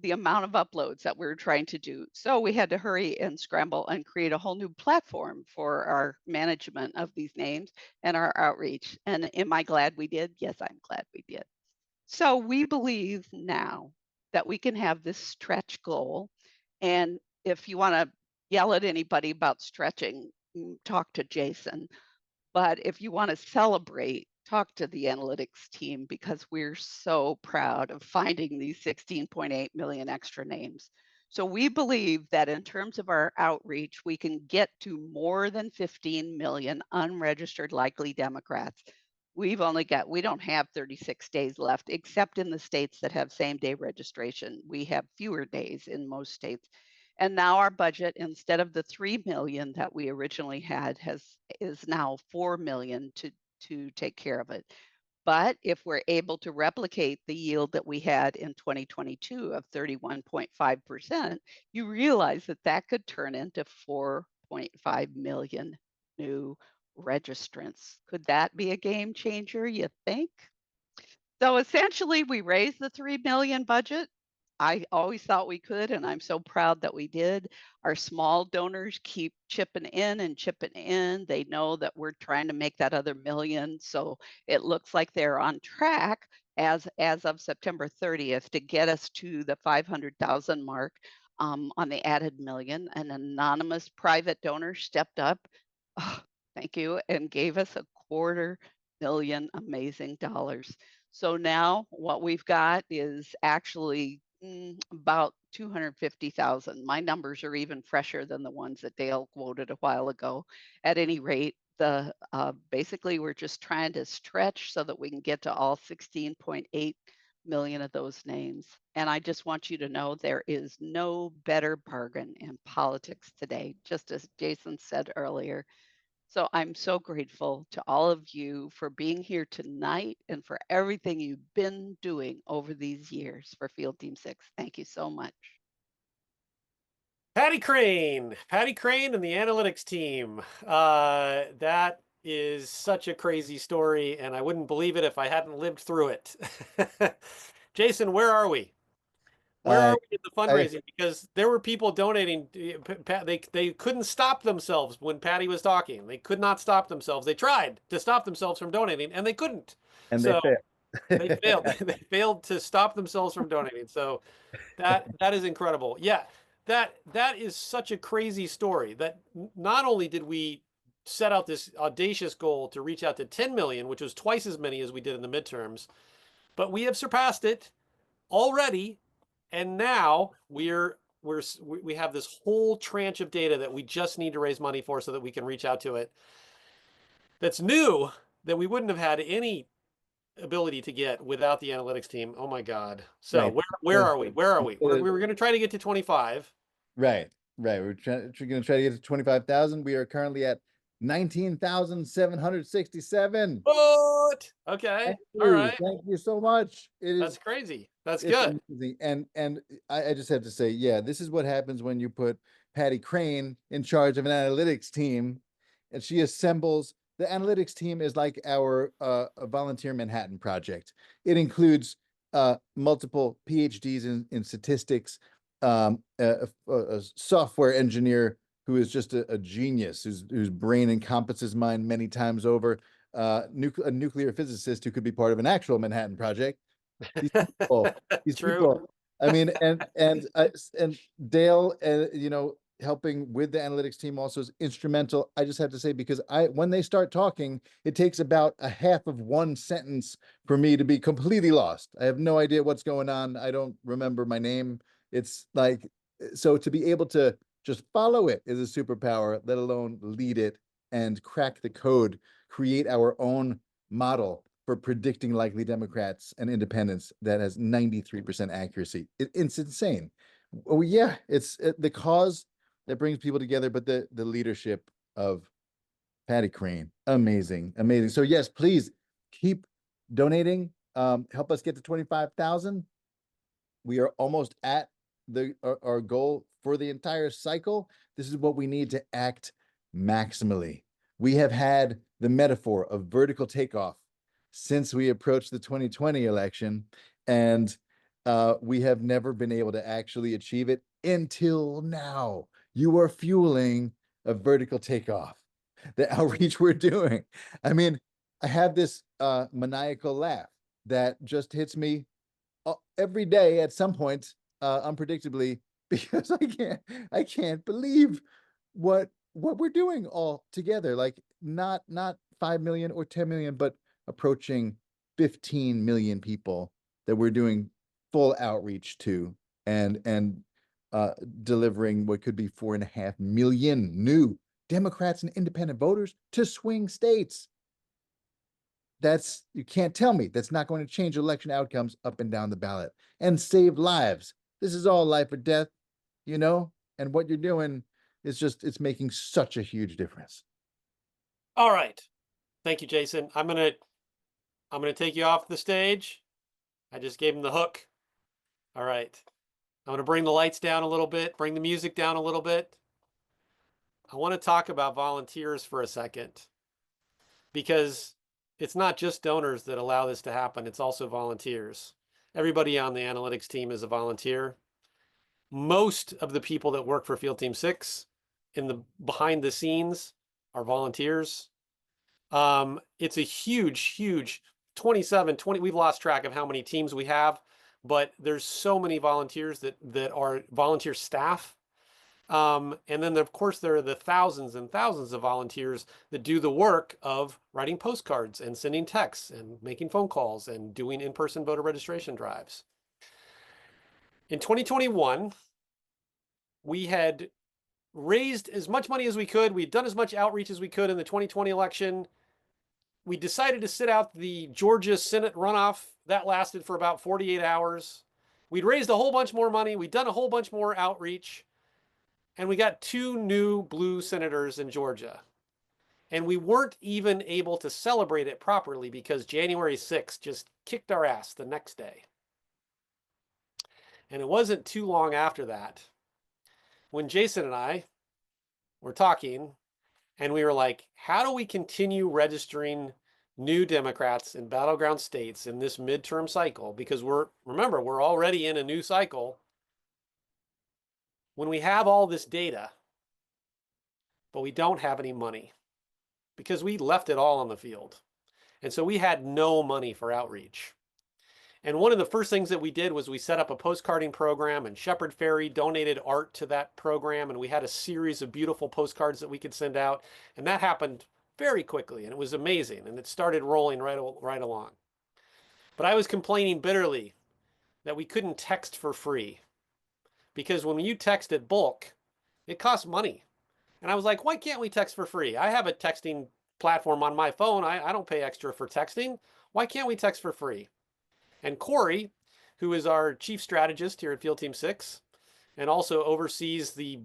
the amount of uploads that we were trying to do. So we had to hurry and scramble and create a whole new platform for our management of these names and our outreach. And am I glad we did? Yes, I'm glad we did. So we believe now that we can have this stretch goal. And if you want to yell at anybody about stretching, talk to Jason. But if you want to celebrate, talk to the analytics team because we're so proud of finding these 16.8 million extra names. So we believe that in terms of our outreach, we can get to more than 15 million unregistered likely Democrats. We don't have 36 days left, except in the states that have same day registration. We have fewer days in most states. And now our budget, instead of the 3 million that we originally had, is now 4 million to take care of it. But if we're able to replicate the yield that we had in 2022 of 31.5%, you realize that that could turn into 4.5 million new registrants. Could that be a game changer, you think? So essentially, we raised the 3 million budget. I always thought we could, and I'm so proud that we did. Our small donors keep chipping in and chipping in. They know that we're trying to make that other million. So it looks like they're on track as of September 30th to get us to the 500,000 mark on the added million. An anonymous private donor stepped up. Oh, thank you, and gave us $250,000 amazing dollars. So now what we've got is actually about 250,000. My numbers are even fresher than the ones that Dale quoted a while ago. At any rate, the basically we're just trying to stretch so that we can get to all 16.8 million of those names. And I just want you to know there is no better bargain in politics today, just as Jason said earlier. So I'm so grateful to all of you for being here tonight and for everything you've been doing over these years for Field Team 6. Thank you so much. Patty Crane and the analytics team. That is such a crazy story, and I wouldn't believe it if I hadn't lived through it. Jason, where are we? Where are Uh, we in the I fundraising? Because there were people donating. They couldn't stop themselves when Patty was talking. They could not stop themselves. They tried to stop themselves from donating, and they couldn't. and they So failed. they failed. They failed to stop themselves from donating. So that is incredible. Yeah, that is such a crazy story. That not only did we set out this audacious goal to reach out to 10 million, which was twice as many as we did in the midterms, but we have surpassed it already, and now we have this whole tranche of data that we just need to raise money for so that we can reach out to it. That's new that we wouldn't have had any ability to get without the analytics team. Oh my God. So Right. where are we? Where are we? We Uh, were going to try to get to 25. Right. Right. We're going to try to get to 25,000. We are currently at 19,767. What? Okay. All right. Thank you so much. That's crazy. That's It's good. amazing. And I just have to say, yeah, this is what happens when you put Patty Crane in charge of an analytics team, and she assembles the analytics team is like our volunteer Manhattan project. It includes multiple PhDs in statistics, a software engineer who is just a genius, whose brain encompasses mine many times over, a nuclear physicist who could be part of an actual Manhattan project. These people, these True. people. I mean, and Dale, helping with the analytics team also is instrumental. I just have to say, because when they start talking, it takes about a half of one sentence for me to be completely lost. I have no idea what's going on. I don't remember my name. It's like, so to be able to just follow it is a superpower, let alone lead it and crack the code, create our own model for predicting likely Democrats and independents that has 93% accuracy. It's insane. Oh yeah, it's the cause that brings people together, but the leadership of Patty Crane, amazing, amazing. So yes, please keep donating. Help us get to 25,000. We are almost at our goal for the entire cycle. This is what we need to act maximally. We have had the metaphor of vertical takeoff since we approached the 2020 election, and we have never been able to actually achieve it until now. You are fueling a vertical takeoff, the outreach we're doing. I mean, I have this maniacal laugh that just hits me every day at some point, unpredictably, because I can't believe what we're doing all together. Like not 5 million or 10 million, but approaching 15 million people that we're doing full outreach to, and delivering what could be 4.5 million new Democrats and independent voters to swing states. That's, you can't tell me that's not going to change election outcomes up and down the ballot and save lives. This is all life or death, you know, and what you're doing is just, it's making such a huge difference. All right. Thank you, Jason. I'm gonna take you off the stage. I just gave him the hook. All right. I'm gonna bring the lights down a little bit, bring the music down a little bit. I want to talk about volunteers for a second, because it's not just donors that allow this to happen, it's also volunteers. Everybody on the analytics team is a volunteer. Most of the people that work for Field Team 6 in the behind the scenes are volunteers. It's a huge 27, 20, we've lost track of how many teams we have, but there's so many volunteers that are volunteer staff. And then, of course, there are the thousands and thousands of volunteers that do the work of writing postcards and sending texts and making phone calls and doing in-person voter registration drives. In 2021, we had raised as much money as we could. We'd done as much outreach as we could in the 2020 election. We decided to sit out the Georgia Senate runoff. That lasted for about 48 hours. We'd raised a whole bunch more money. We'd done a whole bunch more outreach. And we got 2 new blue senators in Georgia. And we weren't even able to celebrate it properly because January 6th just kicked our ass the next day. And it wasn't too long after that when Jason and I were talking, and we were like, how do we continue registering new Democrats in battleground states in this midterm cycle? Because remember, we're already in a new cycle. When we have all this data, but we don't have any money because we left it all on the field. And so we had no money for outreach. And one of the first things that we did was we set up a postcarding program, and Shepherd Ferry donated art to that program. And we had a series of beautiful postcards that we could send out. And that happened very quickly, and it was amazing. And it started rolling right along. But I was complaining bitterly that we couldn't text for free, because when you text at bulk, it costs money. And I was like, why can't we text for free? I have a texting platform on my phone. I don't pay extra for texting. Why can't we text for free? And Corey, who is our chief strategist here at Field Team 6, and also oversees the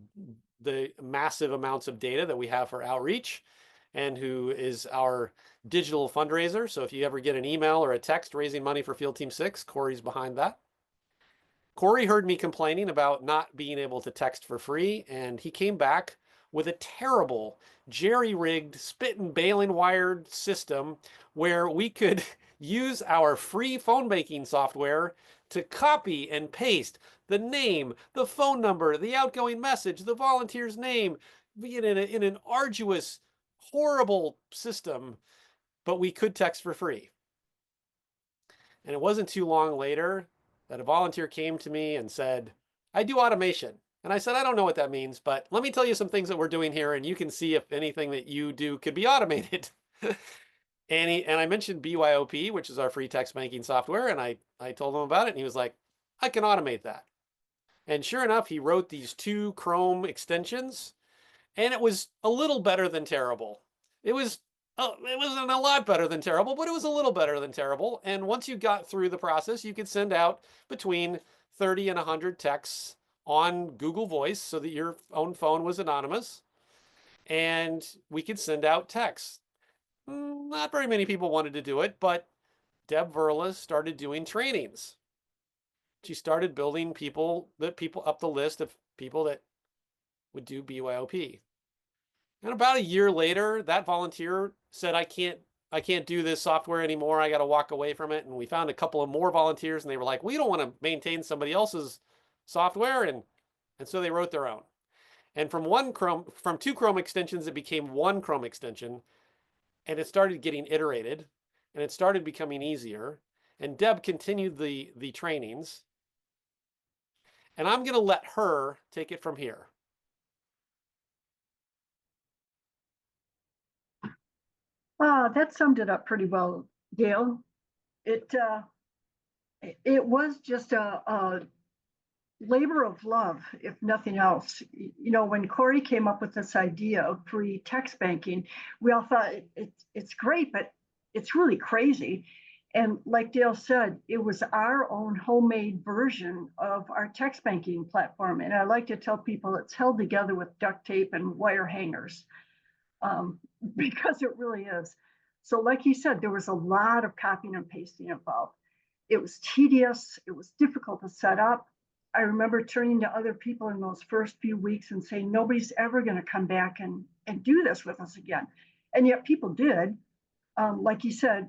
massive amounts of data that we have for outreach, and who is our digital fundraiser. So if you ever get an email or a text raising money for Field Team 6, Corey's behind that. Corey heard me complaining about not being able to text for free, and he came back with a terrible jerry-rigged, spit and baling wired system where we could use our free phone banking software to copy and paste the name, the phone number, the outgoing message, the volunteer's name, in an arduous, horrible system, but we could text for free. And it wasn't too long later that a volunteer came to me and said, I do automation. And I said, I don't know what that means, but let me tell you some things that we're doing here, and you can see if anything that you do could be automated. And I mentioned BYOP, which is our free text banking software, and I told him about it, and he was like, I can automate that. And sure enough, he wrote these 2 Chrome extensions, and it was a little better than terrible. It wasn't a lot better than terrible, but it was a little better than terrible. And once you got through the process, you could send out between 30 and 100 texts on Google Voice so that your own phone was anonymous. And we could send out texts. Not very many people wanted to do it, but Deb Verla started doing trainings. She started building people up the list of people that would do BYOP. And about a year later, that volunteer said, I can't do this software anymore. I got to walk away from it. And we found a couple of more volunteers, and they were like, we don't want to maintain somebody else's software. And so they wrote their own. And from 2 Chrome extensions, it became 1 Chrome extension. And it started getting iterated, and it started becoming easier. and Deb continued the trainings. And I'm going to let her take it from here. That summed it up pretty well, Dale. It was just a labor of love, if nothing else. You know, when Corey came up with this idea of free text banking, we all thought it's great, but it's really crazy. And like Dale said, it was our own homemade version of our text banking platform. And I like to tell people it's held together with duct tape and wire hangers, because it really is. So like he said, there was a lot of copying and pasting involved. It was tedious. It was difficult to set up. I remember turning to other people in those first few weeks and saying, nobody's ever going to come back and do this with us again. And yet people did. Like you said,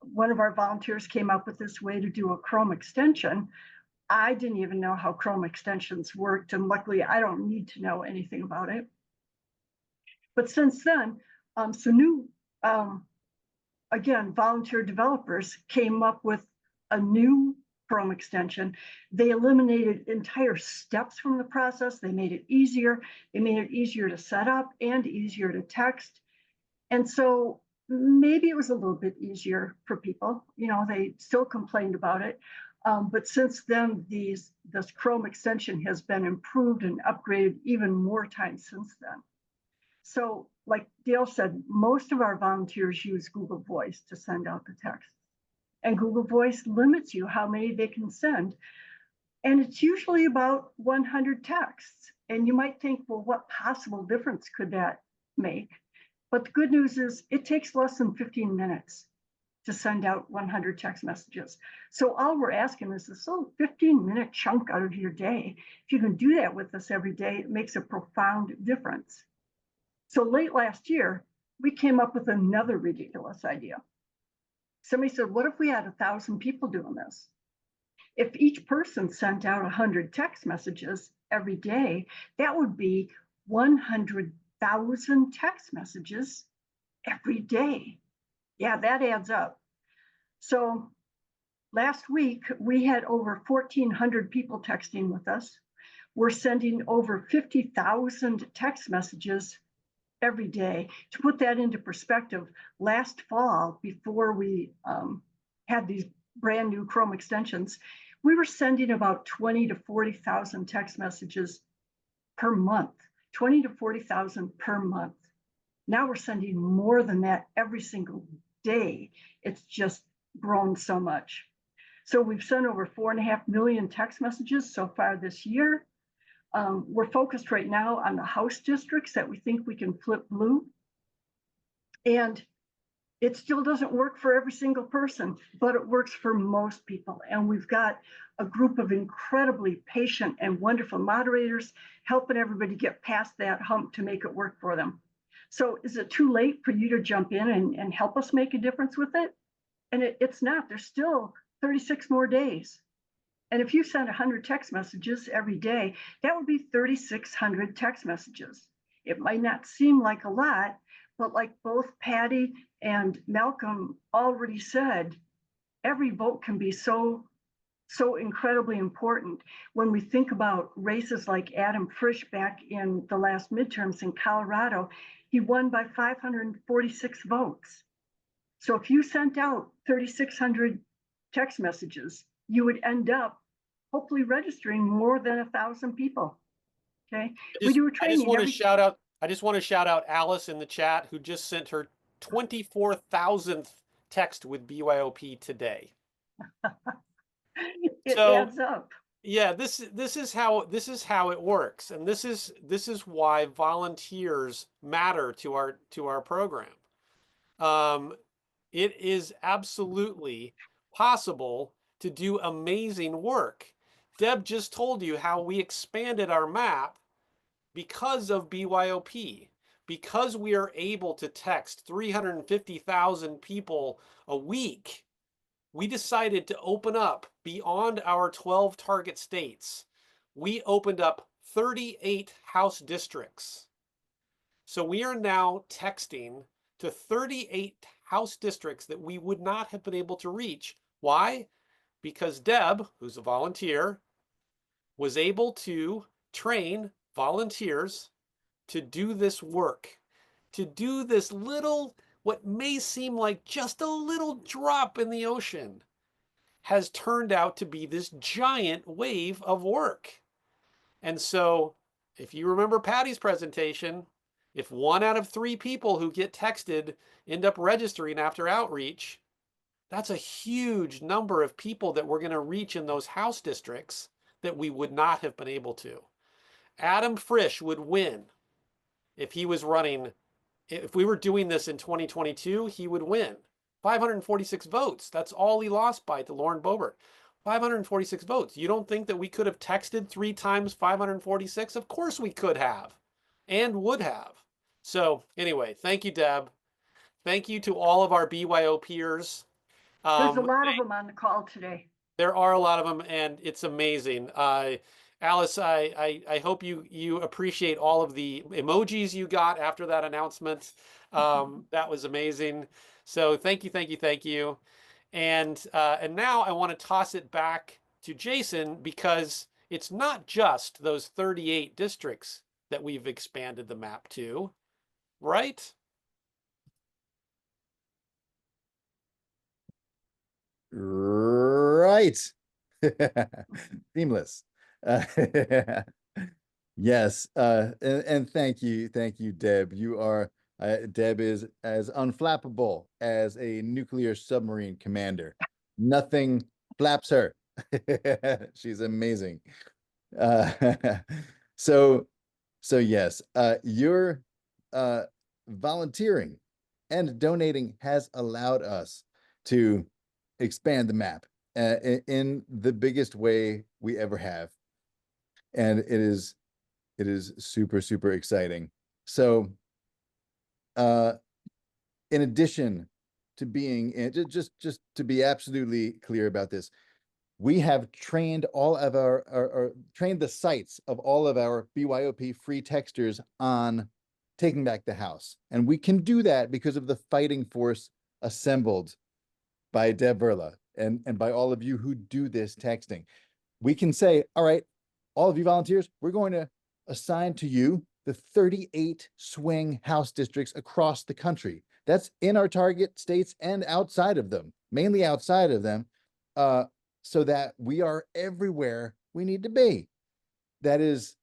one of our volunteers came up with this way to do a Chrome extension. I didn't even know how Chrome extensions worked. And luckily, I don't need to know anything about it. But since then, some new, again, volunteer developers came up with a new Chrome extension. They eliminated entire steps from the process. They made it easier. They made it easier to set up and easier to text. And so maybe it was a little bit easier for people. You know, they still complained about it. But since then, this Chrome extension has been improved and upgraded even more times since then. So like Dale said, most of our volunteers use Google Voice to send out the text. And Google Voice limits you how many they can send. And it's usually about 100 texts. And you might think, well, what possible difference could that make? But the good news is it takes less than 15 minutes to send out 100 text messages. So all we're asking is this little 15-minute chunk out of your day. If you can do that with us every day, it makes a profound difference. So late last year, we came up with another ridiculous idea. Somebody said, what if we had 1,000 people doing this? If each person sent out 100 text messages every day, that would be 100,000 text messages every day. Yeah, that adds up. So last week, we had over 1,400 people texting with us. We're sending over 50,000 text messages every day. To put that into perspective, last fall, before we had these brand new Chrome extensions, we were sending about 20 to 40,000 text messages per month, 20 to 40,000 per month. Now we're sending more than that every single day. It's just grown so much. So we've sent over 4.5 million text messages so far this year. We're focused right now on the House districts that we think we can flip blue. And it still doesn't work for every single person, but it works for most people. And we've got a group of incredibly patient and wonderful moderators helping everybody get past that hump to make it work for them. So is it too late for you to jump in and help us make a difference with it? And it's not. There's still 36 more days. And if you send 100 text messages every day, that would be 3,600 text messages. It might not seem like a lot, but like both Patty and Malcolm already said, every vote can be so incredibly important. When we think about races like Adam Frisch back in the last midterms in Colorado, he won by 546 votes. So if you sent out 3,600 text messages, you would end up hopefully registering more than 1,000 people. Okay, we do a training. I just want to shout out Alice in the chat, who just sent her 24,000th text with BYOP today. It adds up. Yeah, this is how it works, and this is why volunteers matter to our program. It is absolutely possible to do amazing work. Deb just told you how we expanded our map because of BYOP, because we are able to text 350,000 people a week. We decided to open up beyond our 12 target states. We opened up 38 House districts. So we are now texting to 38 House districts that we would not have been able to reach. Why? Because Deb, who's a volunteer, was able to train volunteers to do this work, to do this little, what may seem like just a little drop in the ocean, has turned out to be this giant wave of work. And so, if you remember Patty's presentation, if 1 out of 3 people who get texted end up registering after outreach, that's a huge number of people that we're going to reach in those house districts that we would not have been able to. Adam Frisch would win if he was running. If we were doing this in 2022, he would win. 546 votes. That's all he lost by to Lauren Boebert. 546 votes. You don't think that we could have texted 3 times 546? Of course we could have and would have. So anyway, thank you, Deb. Thank you to all of our BYO peers. There's a lot of them on the call today. There are a lot of them, and it's amazing. Alice, I hope you appreciate all of the emojis you got after that announcement. That was amazing. So thank you, thank you, thank you. And now I want to toss it back to Jason, because it's not just those 38 districts that we've expanded the map to, right? Right. Seamless. Yes. And thank you, Deb. You are Deb is as unflappable as a nuclear submarine commander. Nothing flaps her. She's amazing. Uh, so yes, your volunteering and donating has allowed us to expand the map in the biggest way we ever have, and it is super, super exciting. So in addition to being just to be absolutely clear about this, we have trained all of our trained the sites of all of our BYOP free texters on taking back the house. And we can do that because of the fighting force assembled by Deb Verla and by all of you who do this texting. We can say, all right, all of you volunteers, we're going to assign to you the 38 swing house districts across the country. That's in our target states and outside of them, mainly outside of them, so that we are everywhere we need to be. That is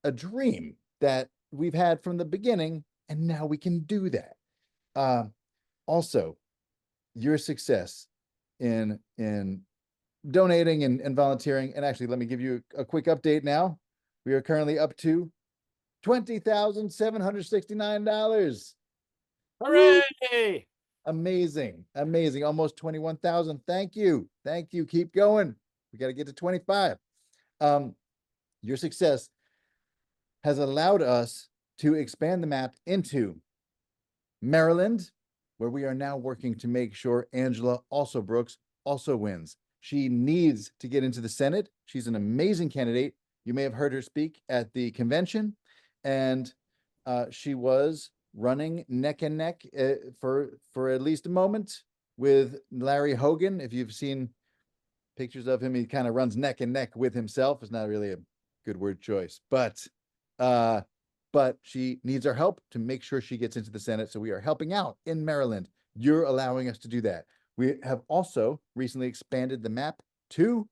a dream that we've had from the beginning, and now we can do that. Also, your success in donating and volunteering, and actually, let me give you a quick update now. We are currently up to $20,769. Hooray! Amazing, amazing. Almost 21,000. Thank you. Keep going. We got to get to 25. Your success has allowed us to expand the map into Maryland, where we are now working to make sure Angela Brooks also wins. She needs to get into the Senate. She's an amazing candidate. You may have heard her speak at the convention, and she was running neck and neck for at least a moment with Larry Hogan. If you've seen pictures of him, he kind of runs neck and neck with himself. It's not really a good word choice, but she needs our help to make sure she gets into the Senate. So we are helping out in Maryland. You're allowing us to do that. We have also recently expanded the map to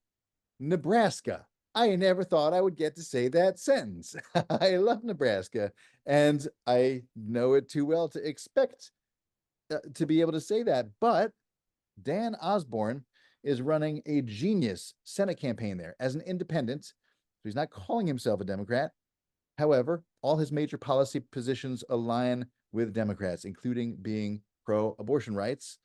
Nebraska. I never thought I would get to say that sentence. I love Nebraska, and I know it too well to expect to be able to say that. But Dan Osborne is running a genius Senate campaign there as an independent. So he's not calling himself a Democrat. However, all his major policy positions align with Democrats, including being pro-abortion rights.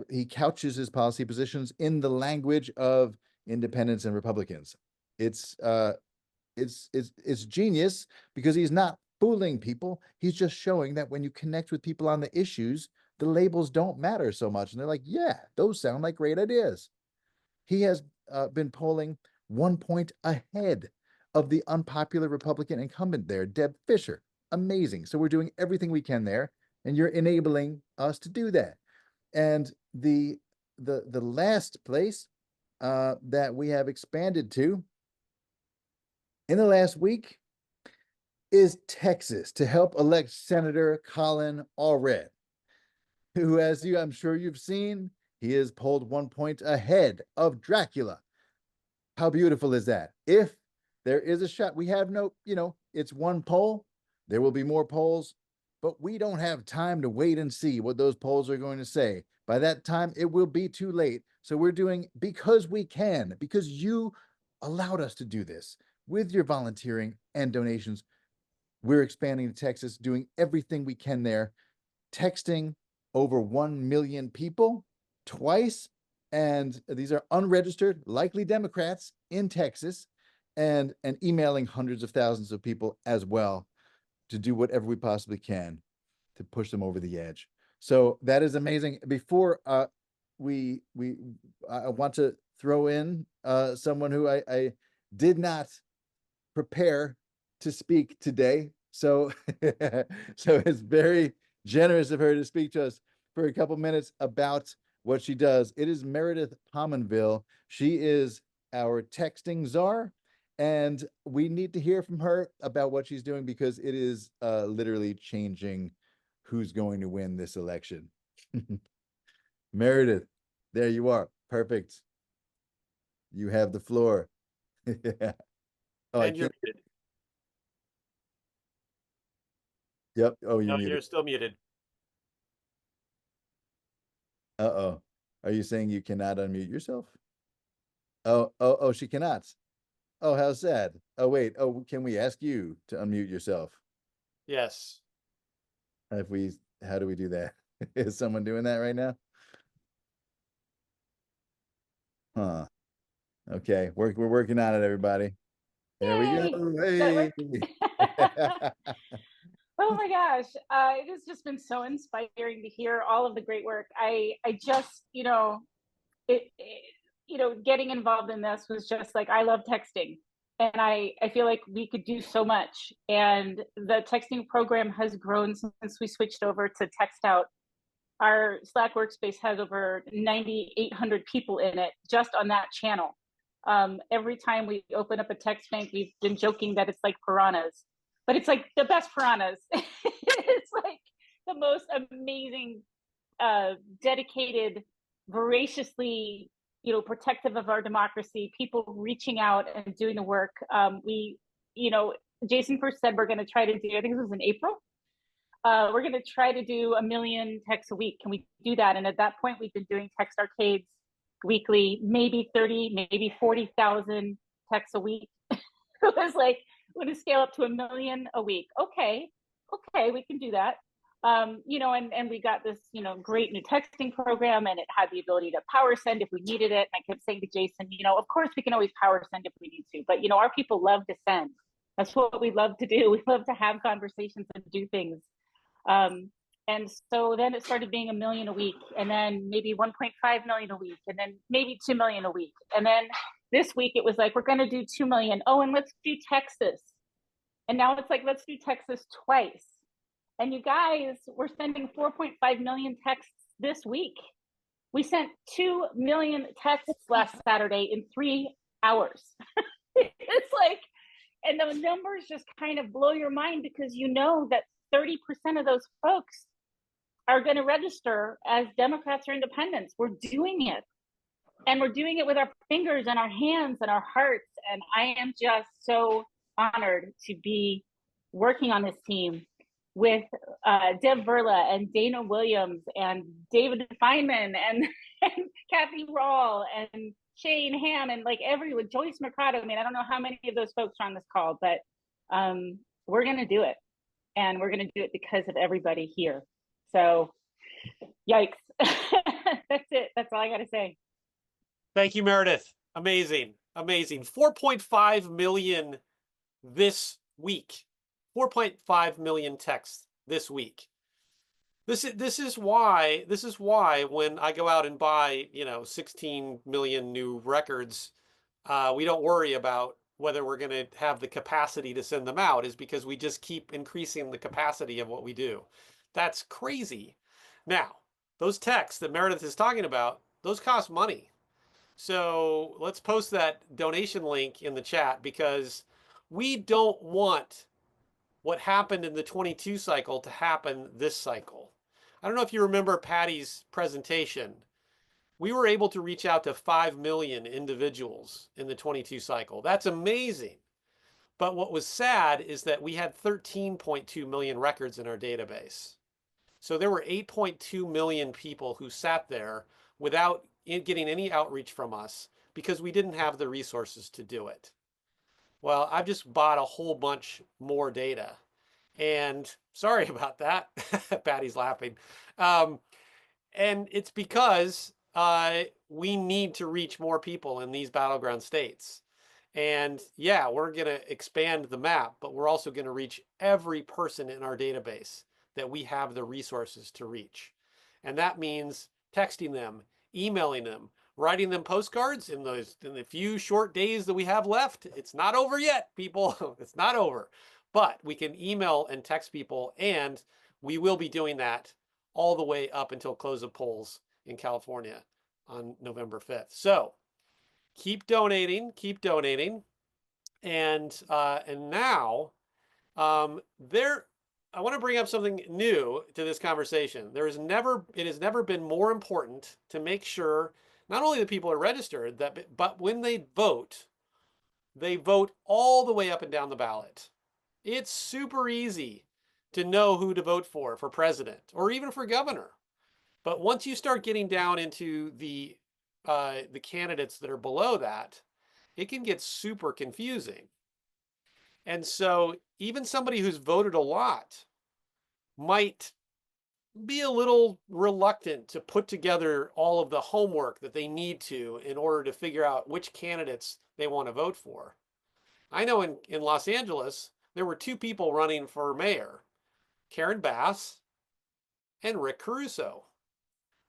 He couches his policy positions in the language of independents and Republicans. It's genius because he's not fooling people. He's just showing that when you connect with people on the issues, the labels don't matter so much. And they're like, yeah, those sound like great ideas. He has been polling 1 point ahead of the unpopular Republican incumbent there, Deb Fischer. Amazing. So we're doing everything we can there, and you're enabling us to do that. And the last place that we have expanded to in the last week is Texas to help elect Senator Colin Allred, who, as I'm sure you've seen, he is polled 1 point ahead of Dracula. How beautiful is that? If there is a shot, we have no, it's one poll. There will be more polls, but we don't have time to wait and see what those polls are going to say. By that time, it will be too late. So we're doing because we can, because you allowed us to do this with your volunteering and donations. We're expanding to Texas, doing everything we can there, texting over 1 million people twice. And these are unregistered, likely Democrats in Texas, and emailing hundreds of thousands of people as well to do whatever we possibly can to push them over the edge. So that is amazing. Before I want to throw in someone who I did not prepare to speak today. So, so it's very generous of her to speak to us for a couple minutes about what she does. It is Meredith Pominville. She is our texting czar, and we need to hear from her about what she's doing because it is literally changing who's going to win this election. Meredith, there you are. Perfect. You have the floor. Oh, And you're muted. Yep. Oh, you're No, muted. you're still muted. Uh-oh. Are you saying you cannot unmute yourself? Oh, she cannot. Oh, how sad. Oh, wait. Oh, can we ask you to unmute yourself? Yes. How do we do that? Is someone doing that right now? Huh. Okay. We're working on it, everybody. There we Yay! go. That Hey. Oh my gosh, it has just been so inspiring to hear all of the great work. I just, getting involved in this was just like, I love texting, and I feel like we could do so much. And the texting program has grown since we switched over to text out. Our Slack workspace has over 9,800 people in it just on that channel. Every time we open up a text bank, we've been joking that it's like piranhas, but it's like the best piranhas. It's like the most amazing, dedicated, voraciously, protective of our democracy, people reaching out and doing the work. Jason first said we're going to try to do, I think this was in April. We're going to try to do 1 million texts a week. Can we do that? And at that point, we've been doing text arcades weekly, maybe 30, maybe 40,000 texts a week. It was like, we're going to scale up to 1 million a week. Okay, we can do that. And we got this, great new texting program, and it had the ability to power send if we needed it. And I kept saying to Jason, of course we can always power send if we need to, but our people love to send. That's what we love to do. We love to have conversations and do things. And so then it started being 1 million a week, and then maybe 1.5 million a week, and then maybe 2 million a week. And then this week it was like, we're going to do 2 million. Oh, and let's do Texas. And now it's like, let's do Texas twice. And you guys, we're sending 4.5 million texts this week. We sent 2 million texts last Saturday in 3 hours. It's like, and the numbers just kind of blow your mind, because that 30% of those folks are going to register as Democrats or independents. We're doing it. And we're doing it with our fingers and our hands and our hearts. And I am just so honored to be working on this team with Deb Verla and Dana Williams and David Feynman and Kathy Rawl and Shane Ham and like everyone, Joyce Mercado. I mean, I don't know how many of those folks are on this call, but we're going to do it. And we're going to do it because of everybody here. So, yikes. That's it. That's all I got to say. Thank you, Meredith. Amazing. 4.5 million this week. 4.5 million texts this week. This is why when I go out and buy 16 million new records, we don't worry about whether we're going to have the capacity to send them out, is because we just keep increasing the capacity of what we do. That's crazy. Now, those texts that Meredith is talking about, those cost money. So let's post that donation link in the chat, because we don't want what happened in the 22 cycle to happen this cycle. I don't know if you remember Patty's presentation. We were able to reach out to 5 million individuals in the 22 cycle. That's amazing. But what was sad is that we had 13.2 million records in our database. So there were 8.2 million people who sat there without getting any outreach from us because we didn't have the resources to do it. Well, I've just bought a whole bunch more data. And sorry about that. Patty's laughing. And it's because we need to reach more people in these battleground states. And yeah, we're going to expand the map, but we're also going to reach every person in our database that we have the resources to reach. And that means texting them, emailing them, writing them postcards in the few short days that we have left. It's not over yet, people. It's not over. But we can email and text people, and we will be doing that all the way up until close of polls in California on November 5th. So keep donating, keep donating. And now I want to bring up something new to this conversation. It has never been more important to make sure not only the people are registered, but when they vote all the way up and down the ballot. It's super easy to know who to vote for president or even for governor. But once you start getting down into the candidates that are below that, it can get super confusing. And so even somebody who's voted a lot might be a little reluctant to put together all of the homework that they need to in order to figure out which candidates they want to vote for. I know in Los Angeles, there were two people running for mayor, Karen Bass and Rick Caruso.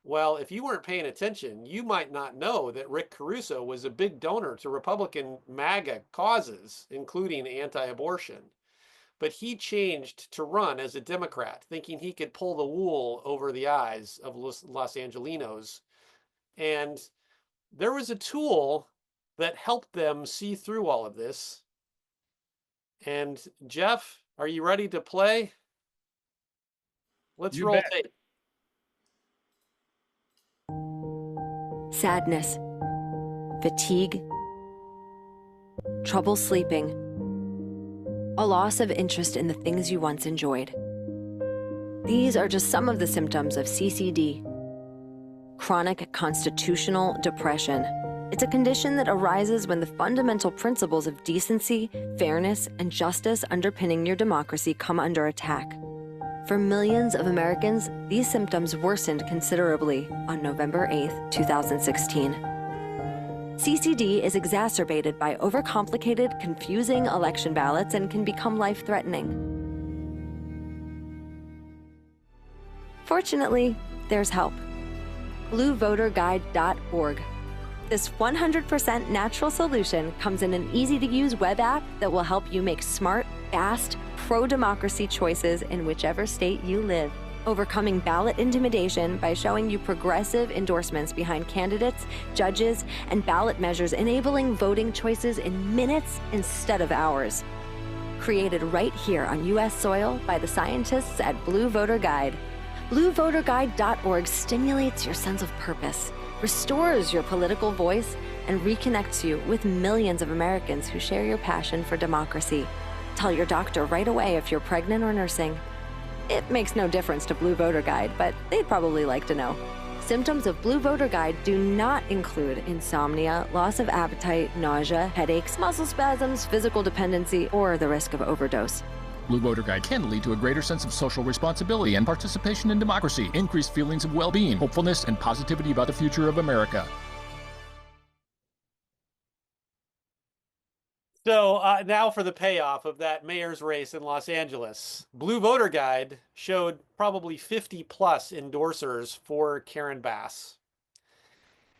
Well, if you weren't paying attention, you might not know that Rick Caruso was a big donor to Republican MAGA causes, including anti-abortion. But he changed to run as a Democrat, thinking he could pull the wool over the eyes of Los Angelinos. And there was a tool that helped them see through all of this. And Jeff, are you ready to play? Let's roll tape. Sadness, fatigue, trouble sleeping, a loss of interest in the things you once enjoyed. These are just some of the symptoms of CCD, chronic constitutional depression. It's a condition that arises when the fundamental principles of decency, fairness, and justice underpinning your democracy come under attack. For millions of Americans, these symptoms worsened considerably on November 8, 2016. CCD is exacerbated by overcomplicated, confusing election ballots and can become life-threatening. Fortunately, there's help. BlueVoterGuide.org. This 100% natural solution comes in an easy-to-use web app that will help you make smart, fast, pro-democracy choices in whichever state you live, overcoming ballot intimidation by showing you progressive endorsements behind candidates, judges, and ballot measures enabling voting choices in minutes instead of hours. Created right here on U.S. soil by the scientists at Blue Voter Guide. BlueVoterGuide.org stimulates your sense of purpose, restores your political voice, and reconnects you with millions of Americans who share your passion for democracy. Tell your doctor right away if you're pregnant or nursing. It makes no difference to Blue Voter Guide, but they'd probably like to know. Symptoms of Blue Voter Guide do not include insomnia, loss of appetite, nausea, headaches, muscle spasms, physical dependency, or the risk of overdose. Blue Voter Guide can lead to a greater sense of social responsibility and participation in democracy, increased feelings of well-being, hopefulness, and positivity about the future of America. So now for the payoff of that mayor's race in Los Angeles. Blue Voter Guide showed probably 50 plus endorsers for Karen Bass.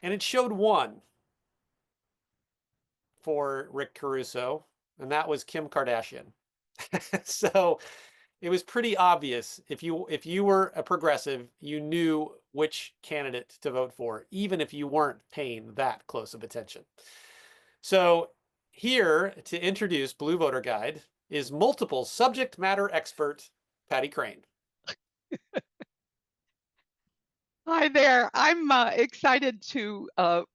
And it showed one for Rick Caruso, and that was Kim Kardashian. So it was pretty obvious if you were a progressive, you knew which candidate to vote for, even if you weren't paying that close of attention. So here to introduce Blue Voter Guide is multiple subject matter expert Patty Crane. Hi there. I'm excited to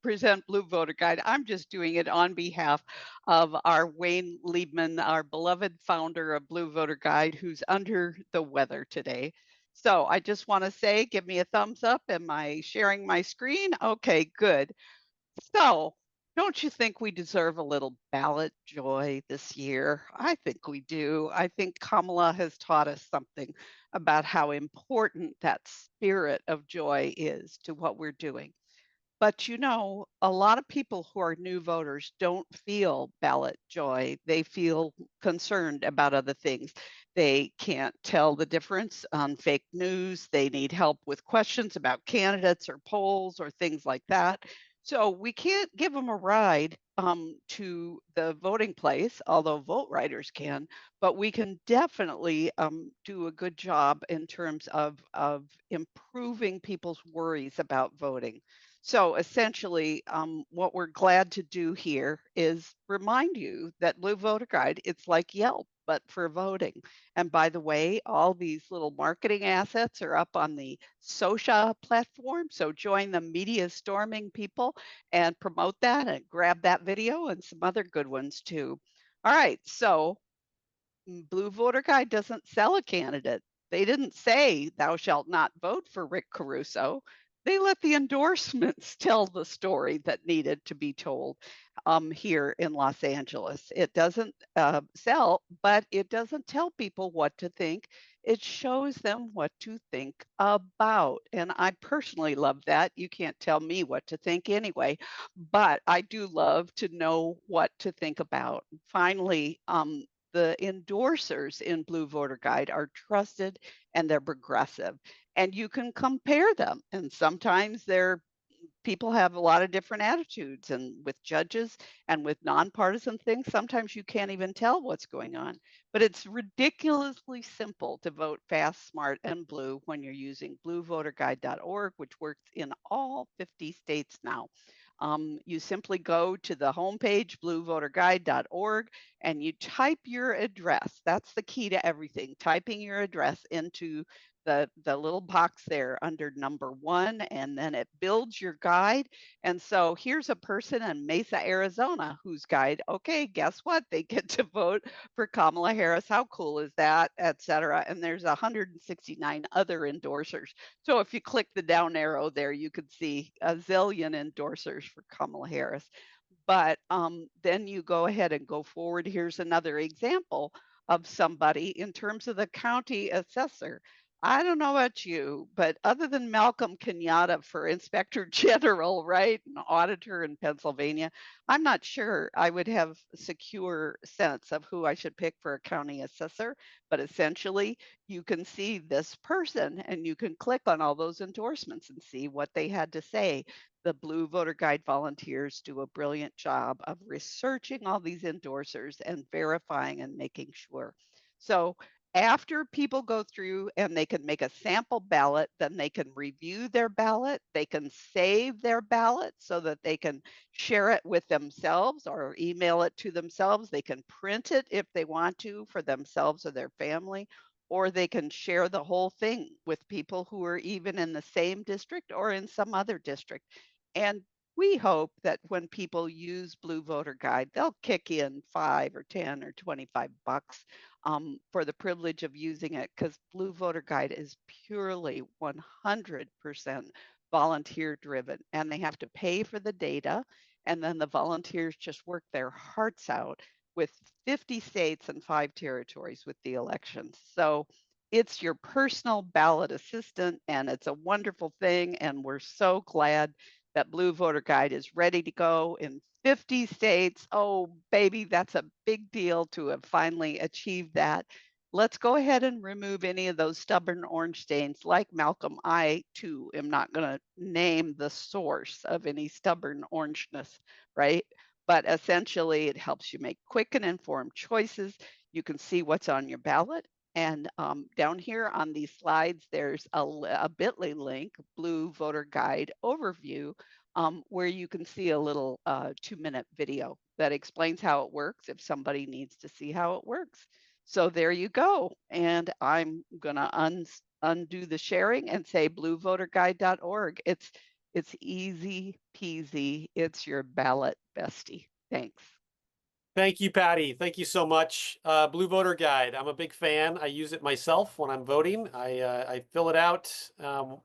present Blue Voter Guide. I'm just doing it on behalf of our Wayne Liebman, our beloved founder of Blue Voter Guide, who's under the weather today. So I just want to say, give me a thumbs up. Am I sharing my screen? Okay, good. So, don't you think we deserve a little ballot joy this year? I think we do. I think Kamala has taught us something about how important that spirit of joy is to what we're doing. But a lot of people who are new voters don't feel ballot joy. They feel concerned about other things. They can't tell the difference on fake news. They need help with questions about candidates or polls or things like that. So we can't give them a ride to the voting place, although vote writers can, but we can definitely do a good job in terms of improving people's worries about voting. So essentially, what we're glad to do here is remind you that Blue Voter Guide, it's like Yelp, but for voting. And by the way, all these little marketing assets are up on the Socia platform. So join the media storming people and promote that and grab that video and some other good ones too. All right, so Blue Voter Guide doesn't sell a candidate. They didn't say thou shalt not vote for Rick Caruso. They let the endorsements tell the story that needed to be told here in Los Angeles. It doesn't sell, but it doesn't tell people what to think. It shows them what to think about. And I personally love that. You can't tell me what to think anyway, but I do love to know what to think about. Finally, the endorsers in Blue Voter Guide are trusted and they're progressive. And you can compare them. And sometimes people have a lot of different attitudes, and with judges and with nonpartisan things, sometimes you can't even tell what's going on. But it's ridiculously simple to vote fast, smart, and blue when you're using bluevoterguide.org, which works in all 50 states now. You simply go to the homepage, bluevoterguide.org, and you type your address. That's the key to everything, typing your address into the little box there under number 1, and then it builds your guide. And so here's a person in Mesa, Arizona, whose guide, okay, guess what? They get to vote for Kamala Harris. How cool is that, etc. And there's 169 other endorsers. So if you click the down arrow there, you could see a zillion endorsers for Kamala Harris. But then you go ahead and go forward. Here's another example of somebody in terms of the county assessor. I don't know about you, but other than Malcolm Kenyatta for Inspector General, right, an auditor in Pennsylvania, I'm not sure I would have a secure sense of who I should pick for a county assessor. But essentially, you can see this person and you can click on all those endorsements and see what they had to say. The Blue Voter Guide volunteers do a brilliant job of researching all these endorsers and verifying and making sure. So after people go through and they can make a sample ballot, then they can review their ballot. They can save their ballot so that they can share it with themselves or email it to themselves. They can print it if they want to for themselves or their family, or they can share the whole thing with people who are even in the same district or in some other district. And we hope that when people use Blue Voter Guide, they'll kick in 5 or 10 or 25 bucks for the privilege of using it, because Blue Voter Guide is purely 100% volunteer driven, and they have to pay for the data, and then the volunteers just work their hearts out with 50 states and 5 territories with the elections. So it's your personal ballot assistant, and it's a wonderful thing, and we're so glad that Blue Voter Guide is ready to go in 50 states. Oh, baby, that's a big deal to have finally achieved that. Let's go ahead and remove any of those stubborn orange stains. Like Malcolm, I too am not going to name the source of any stubborn orangeness, right? But essentially, it helps you make quick and informed choices. You can see what's on your ballot. And down here on these slides, there's a bit.ly link, Blue Voter Guide Overview, where you can see a little 2-minute video that explains how it works if somebody needs to see how it works. So there you go. And I'm gonna undo the sharing and say bluevoterguide.org. It's easy peasy. It's your ballot bestie. Thanks. Thank you, Patty. Thank you so much. Blue Voter Guide. I'm a big fan. I use it myself when I'm voting. I fill it out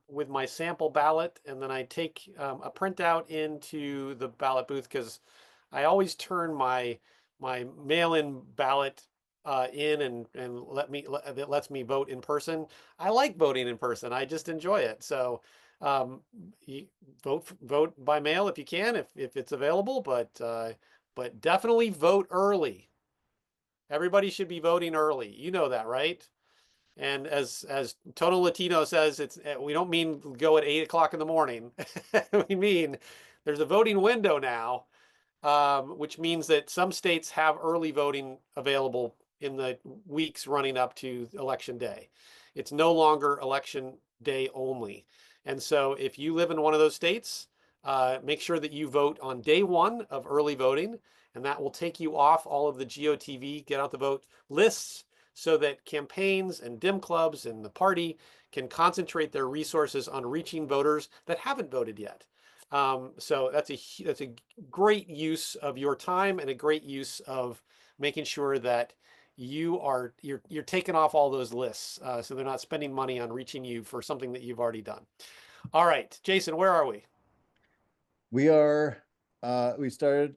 with my sample ballot, and then I take a printout into the ballot booth because I always turn my mail-in ballot in and it lets me vote in person. I like voting in person. I just enjoy it. So you vote by mail if you can, if it's available, but definitely vote early. Everybody should be voting early. You know that, right? And as Total Latino says, we don't mean go at 8 o'clock in the morning. We mean there's a voting window now, which means that some states have early voting available in the weeks running up to election day. It's no longer election day only. And so if you live in one of those states, make sure that you vote on day one of early voting, and that will take you off all of the GOTV, get out the vote lists, so that campaigns and Dim clubs and the party can concentrate their resources on reaching voters that haven't voted yet. So that's a great use of your time and a great use of making sure that you're taking off all those lists, so they're not spending money on reaching you for something that you've already done. All right, Jason, where are we? We are, we started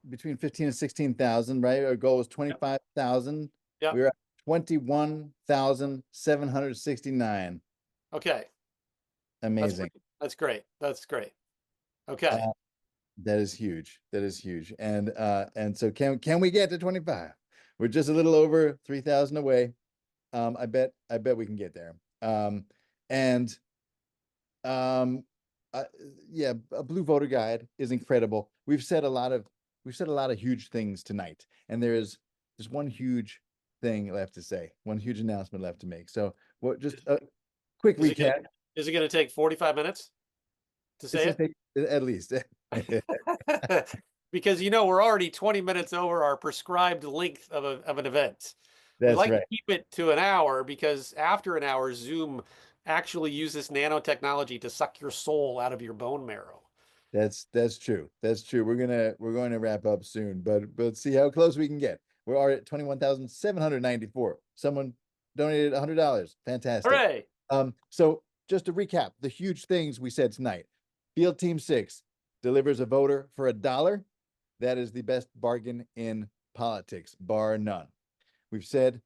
between 15 and 16,000, right? Our goal was 25,000. Yep. We're at 21,769. Okay. Amazing. That's great. That's great. Okay. That is huge. That is huge. And so can we get to 25? We're just a little over 3,000 away. I bet we can get there. Yeah, a Blue Voter Guide is incredible. We've said a lot of huge things tonight, and there's one huge thing left to say, one huge announcement left to make. So what, just a quick recap. Is it going to take 45 minutes to say it? At least. Because we're already 20 minutes over our prescribed length of an event. That's we like right. to keep it to an hour because after an hour, Zoom actually uses nanotechnology to suck your soul out of your bone marrow. That's true. That's true. We're going to wrap up soon, but let's see how close we can get. We're already at 21,794. Someone donated $100. Fantastic. Hooray! So just to recap the huge things we said tonight. Field Team 6 delivers a voter for $1. That is the best bargain in politics, bar none. We've said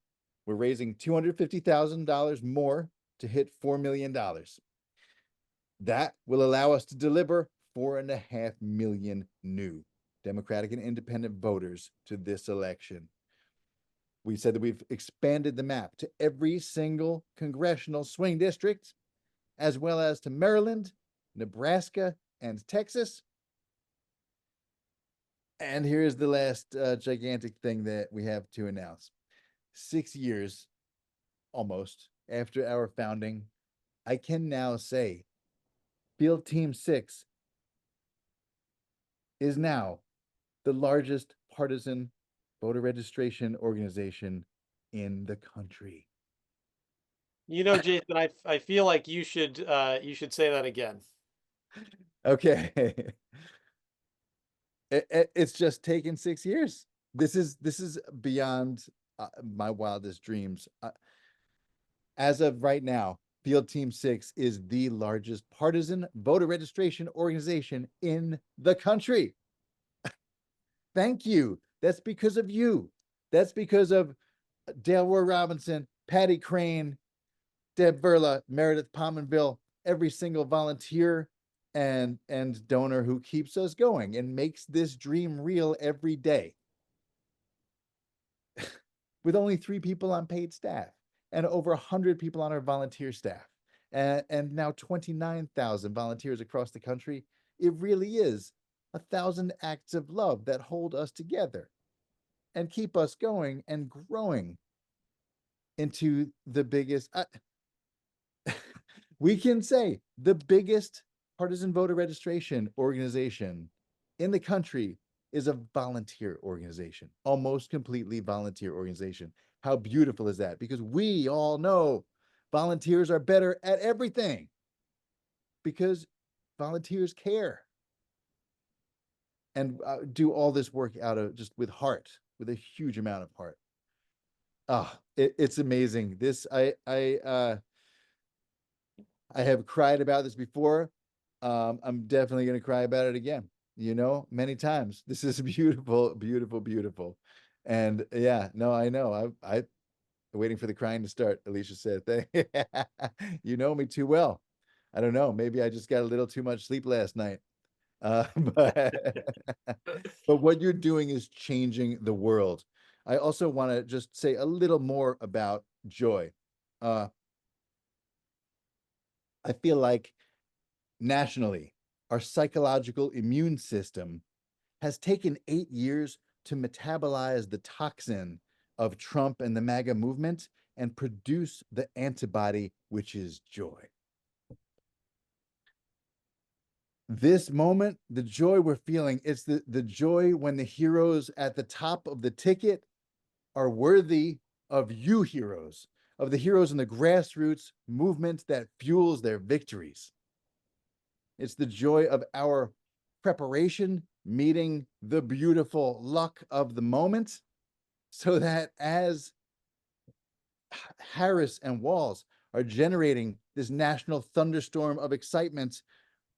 we're raising $250,000 more to hit $4 million. That will allow us to deliver 4.5 million new Democratic and independent voters to this election. We said that we've expanded the map to every single congressional swing district, as well as to Maryland, Nebraska, and Texas. And here's the last gigantic thing that we have to announce. 6 years, almost, after our founding, I can now say Field Team 6 is now the largest partisan voter registration organization in the country. Jason, I feel like you should say that again. Okay. It's just taken 6 years. This is beyond my wildest dreams. As of right now, Field Team 6 is the largest partisan voter registration organization in the country. Thank you. That's because of you. That's because of Dale Roy Robinson, Patty Crane, Deb Verla, Meredith Pominville, every single volunteer and donor who keeps us going and makes this dream real every day. With only 3 people on paid staff and over 100 people on our volunteer staff, and now 29,000 volunteers across the country, it really is 1,000 acts of love that hold us together and keep us going and growing. into the biggest, we can say the biggest partisan voter registration organization in the country is a volunteer organization, almost completely volunteer organization. How beautiful is that? Because we all know volunteers are better at everything because volunteers care and do all this work out of just with heart, with a huge amount of heart. It's amazing. I have cried about this before. I'm definitely going to cry about it again, many times. This is beautiful, beautiful, beautiful. And yeah, no, I know. I waiting for the crying to start. Alicia said, you know me too well. I don't know. Maybe I just got a little too much sleep last night. But, but what you're doing is changing the world. I also want to just say a little more about joy. I feel like nationally, our psychological immune system has taken 8 years to metabolize the toxin of Trump and the MAGA movement and produce the antibody, which is joy. This moment, the joy we're feeling, it's the joy when the heroes at the top of the ticket are worthy of you heroes, of the heroes in the grassroots movement that fuels their victories. It's the joy of our preparation meeting the beautiful luck of the moment, so that as Harris and Walz are generating this national thunderstorm of excitement,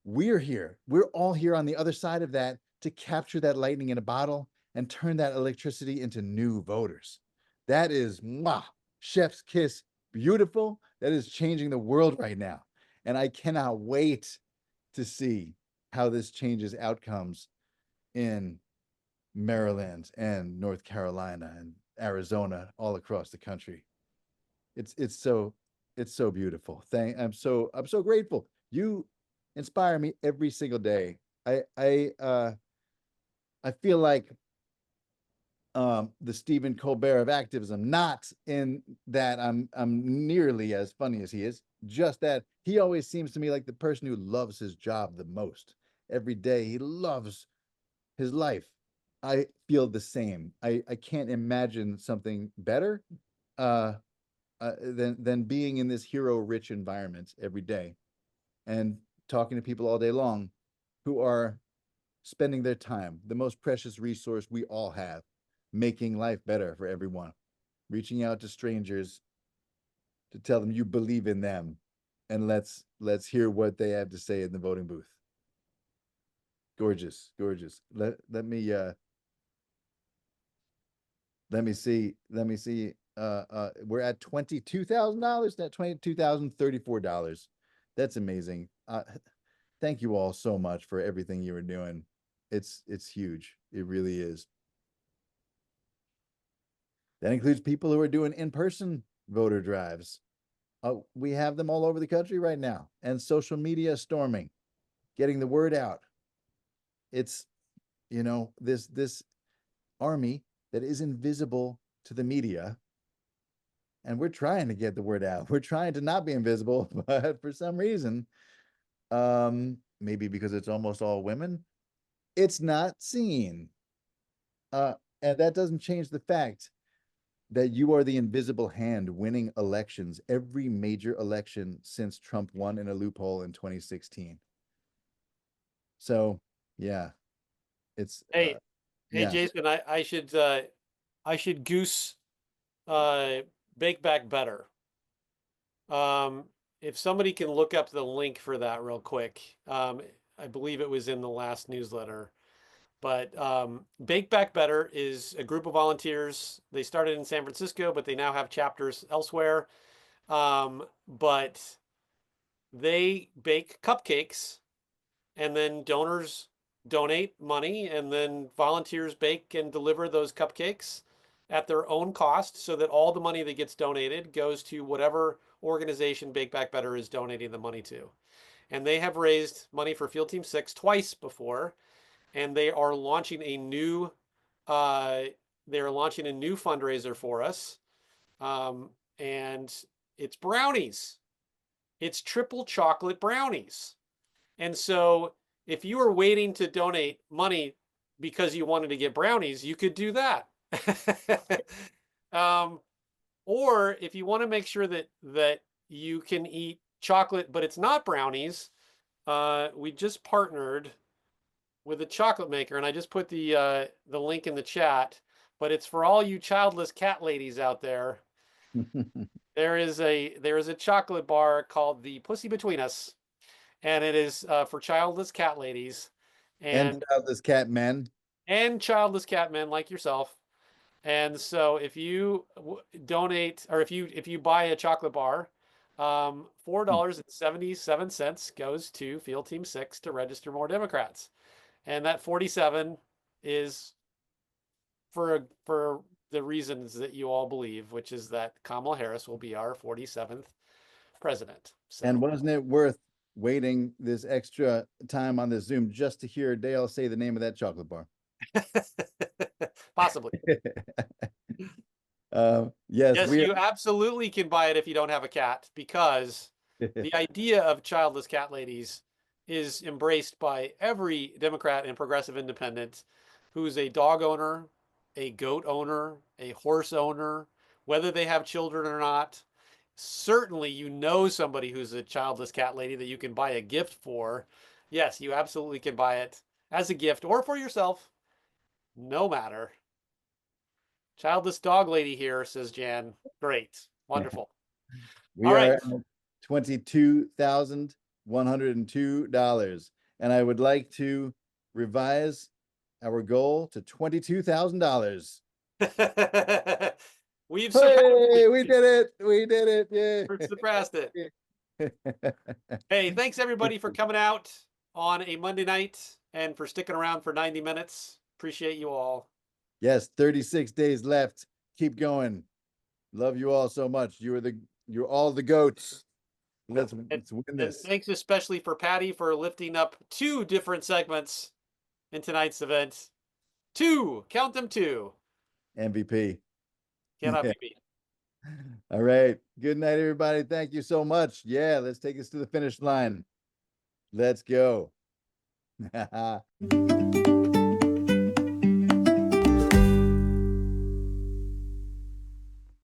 we're here. We're all here on the other side of that to capture that lightning in a bottle and turn that electricity into new voters. That is chef's kiss beautiful. That is changing the world right now. And I cannot wait to see how this changes outcomes in Maryland and North Carolina and Arizona, all across the country. It's so beautiful. I'm so grateful. You inspire me every single day. I feel like the Stephen Colbert of activism, not in that I'm nearly as funny as he is, just that he always seems to me like the person who loves his job the most. Every day he loves his life. I feel the same. I can't imagine something better than being in this hero-rich environment every day and talking to people all day long who are spending their time, the most precious resource we all have, making life better for everyone, reaching out to strangers to tell them you believe in them, and let's hear what they have to say in the voting booth. Gorgeous, gorgeous. Let me see. We're at $22,000. That $22,034. That's amazing. Thank you all so much for everything you were doing. It's huge. It really is. That includes people who are doing in-person voter drives. We have them all over the country right now, and social media storming, getting the word out. It's, this army that is invisible to the media, and we're trying to get the word out. We're trying to not be invisible, but for some reason, maybe because it's almost all women, it's not seen. And that doesn't change the fact that you are the invisible hand winning elections, every major election since Trump won in a loophole in 2016. So, yeah, it's Hey, yeah. Jason, I should goose Bake Back Better. If somebody can look up the link for that real quick, I believe it was in the last newsletter. But Bake Back Better is a group of volunteers. They started in San Francisco, but they now have chapters elsewhere. But they bake cupcakes, and then donors donate money, and then volunteers bake and deliver those cupcakes at their own cost, so that all the money that gets donated goes to whatever organization Bake Back Better is donating the money to. And they have raised money for Field Team 6 twice before, and they are launching a new fundraiser for us. and it's brownies. It's triple chocolate brownies. And so if you were waiting to donate money because you wanted to get brownies, you could do that. Or if you want to make sure that you can eat chocolate, but it's not brownies, we just partnered with a chocolate maker, and I just put the link in the chat. But it's for all you childless cat ladies out there. There is a chocolate bar called the Pussy Between Us, and it is for childless cat ladies And childless cat men. and childless cat men like yourself. And so if you donate, or if you buy a chocolate bar, $4.77 goes to Field Team 6 to register more Democrats. And that 47 is for the reasons that you all believe, which is that Kamala Harris will be our 47th president. So. And wasn't it worth waiting this extra time on this Zoom just to hear Dale say the name of that chocolate bar? Possibly. Yes, you absolutely can buy it if you don't have a cat, because the idea of childless cat ladies is embraced by every Democrat and progressive independent who's a dog owner, a goat owner, a horse owner, whether they have children or not. Certainly, you know somebody who's a childless cat lady that you can buy a gift for. Yes, you absolutely can buy it as a gift or for yourself. No matter. Childless dog lady here, says Jan. Great. Wonderful. We All are right. at $22,102. And I would like to revise our goal to $22,000. We've surpassed Hey, it. we did it. We did it. Yeah. We've surpassed it. Hey, thanks everybody for coming out on a Monday night and for sticking around for 90 minutes. Appreciate you all. Yes, 36 days left. Keep going. Love you all so much. You're all the goats. Let's win And this. thanks especially for Patty for lifting up 2 different segments in tonight's event. 2, count them 2. MVP. Cannot Yeah. be beat. All right. Good night, everybody. Thank you so much. Yeah, let's take us to the finish line. Let's go.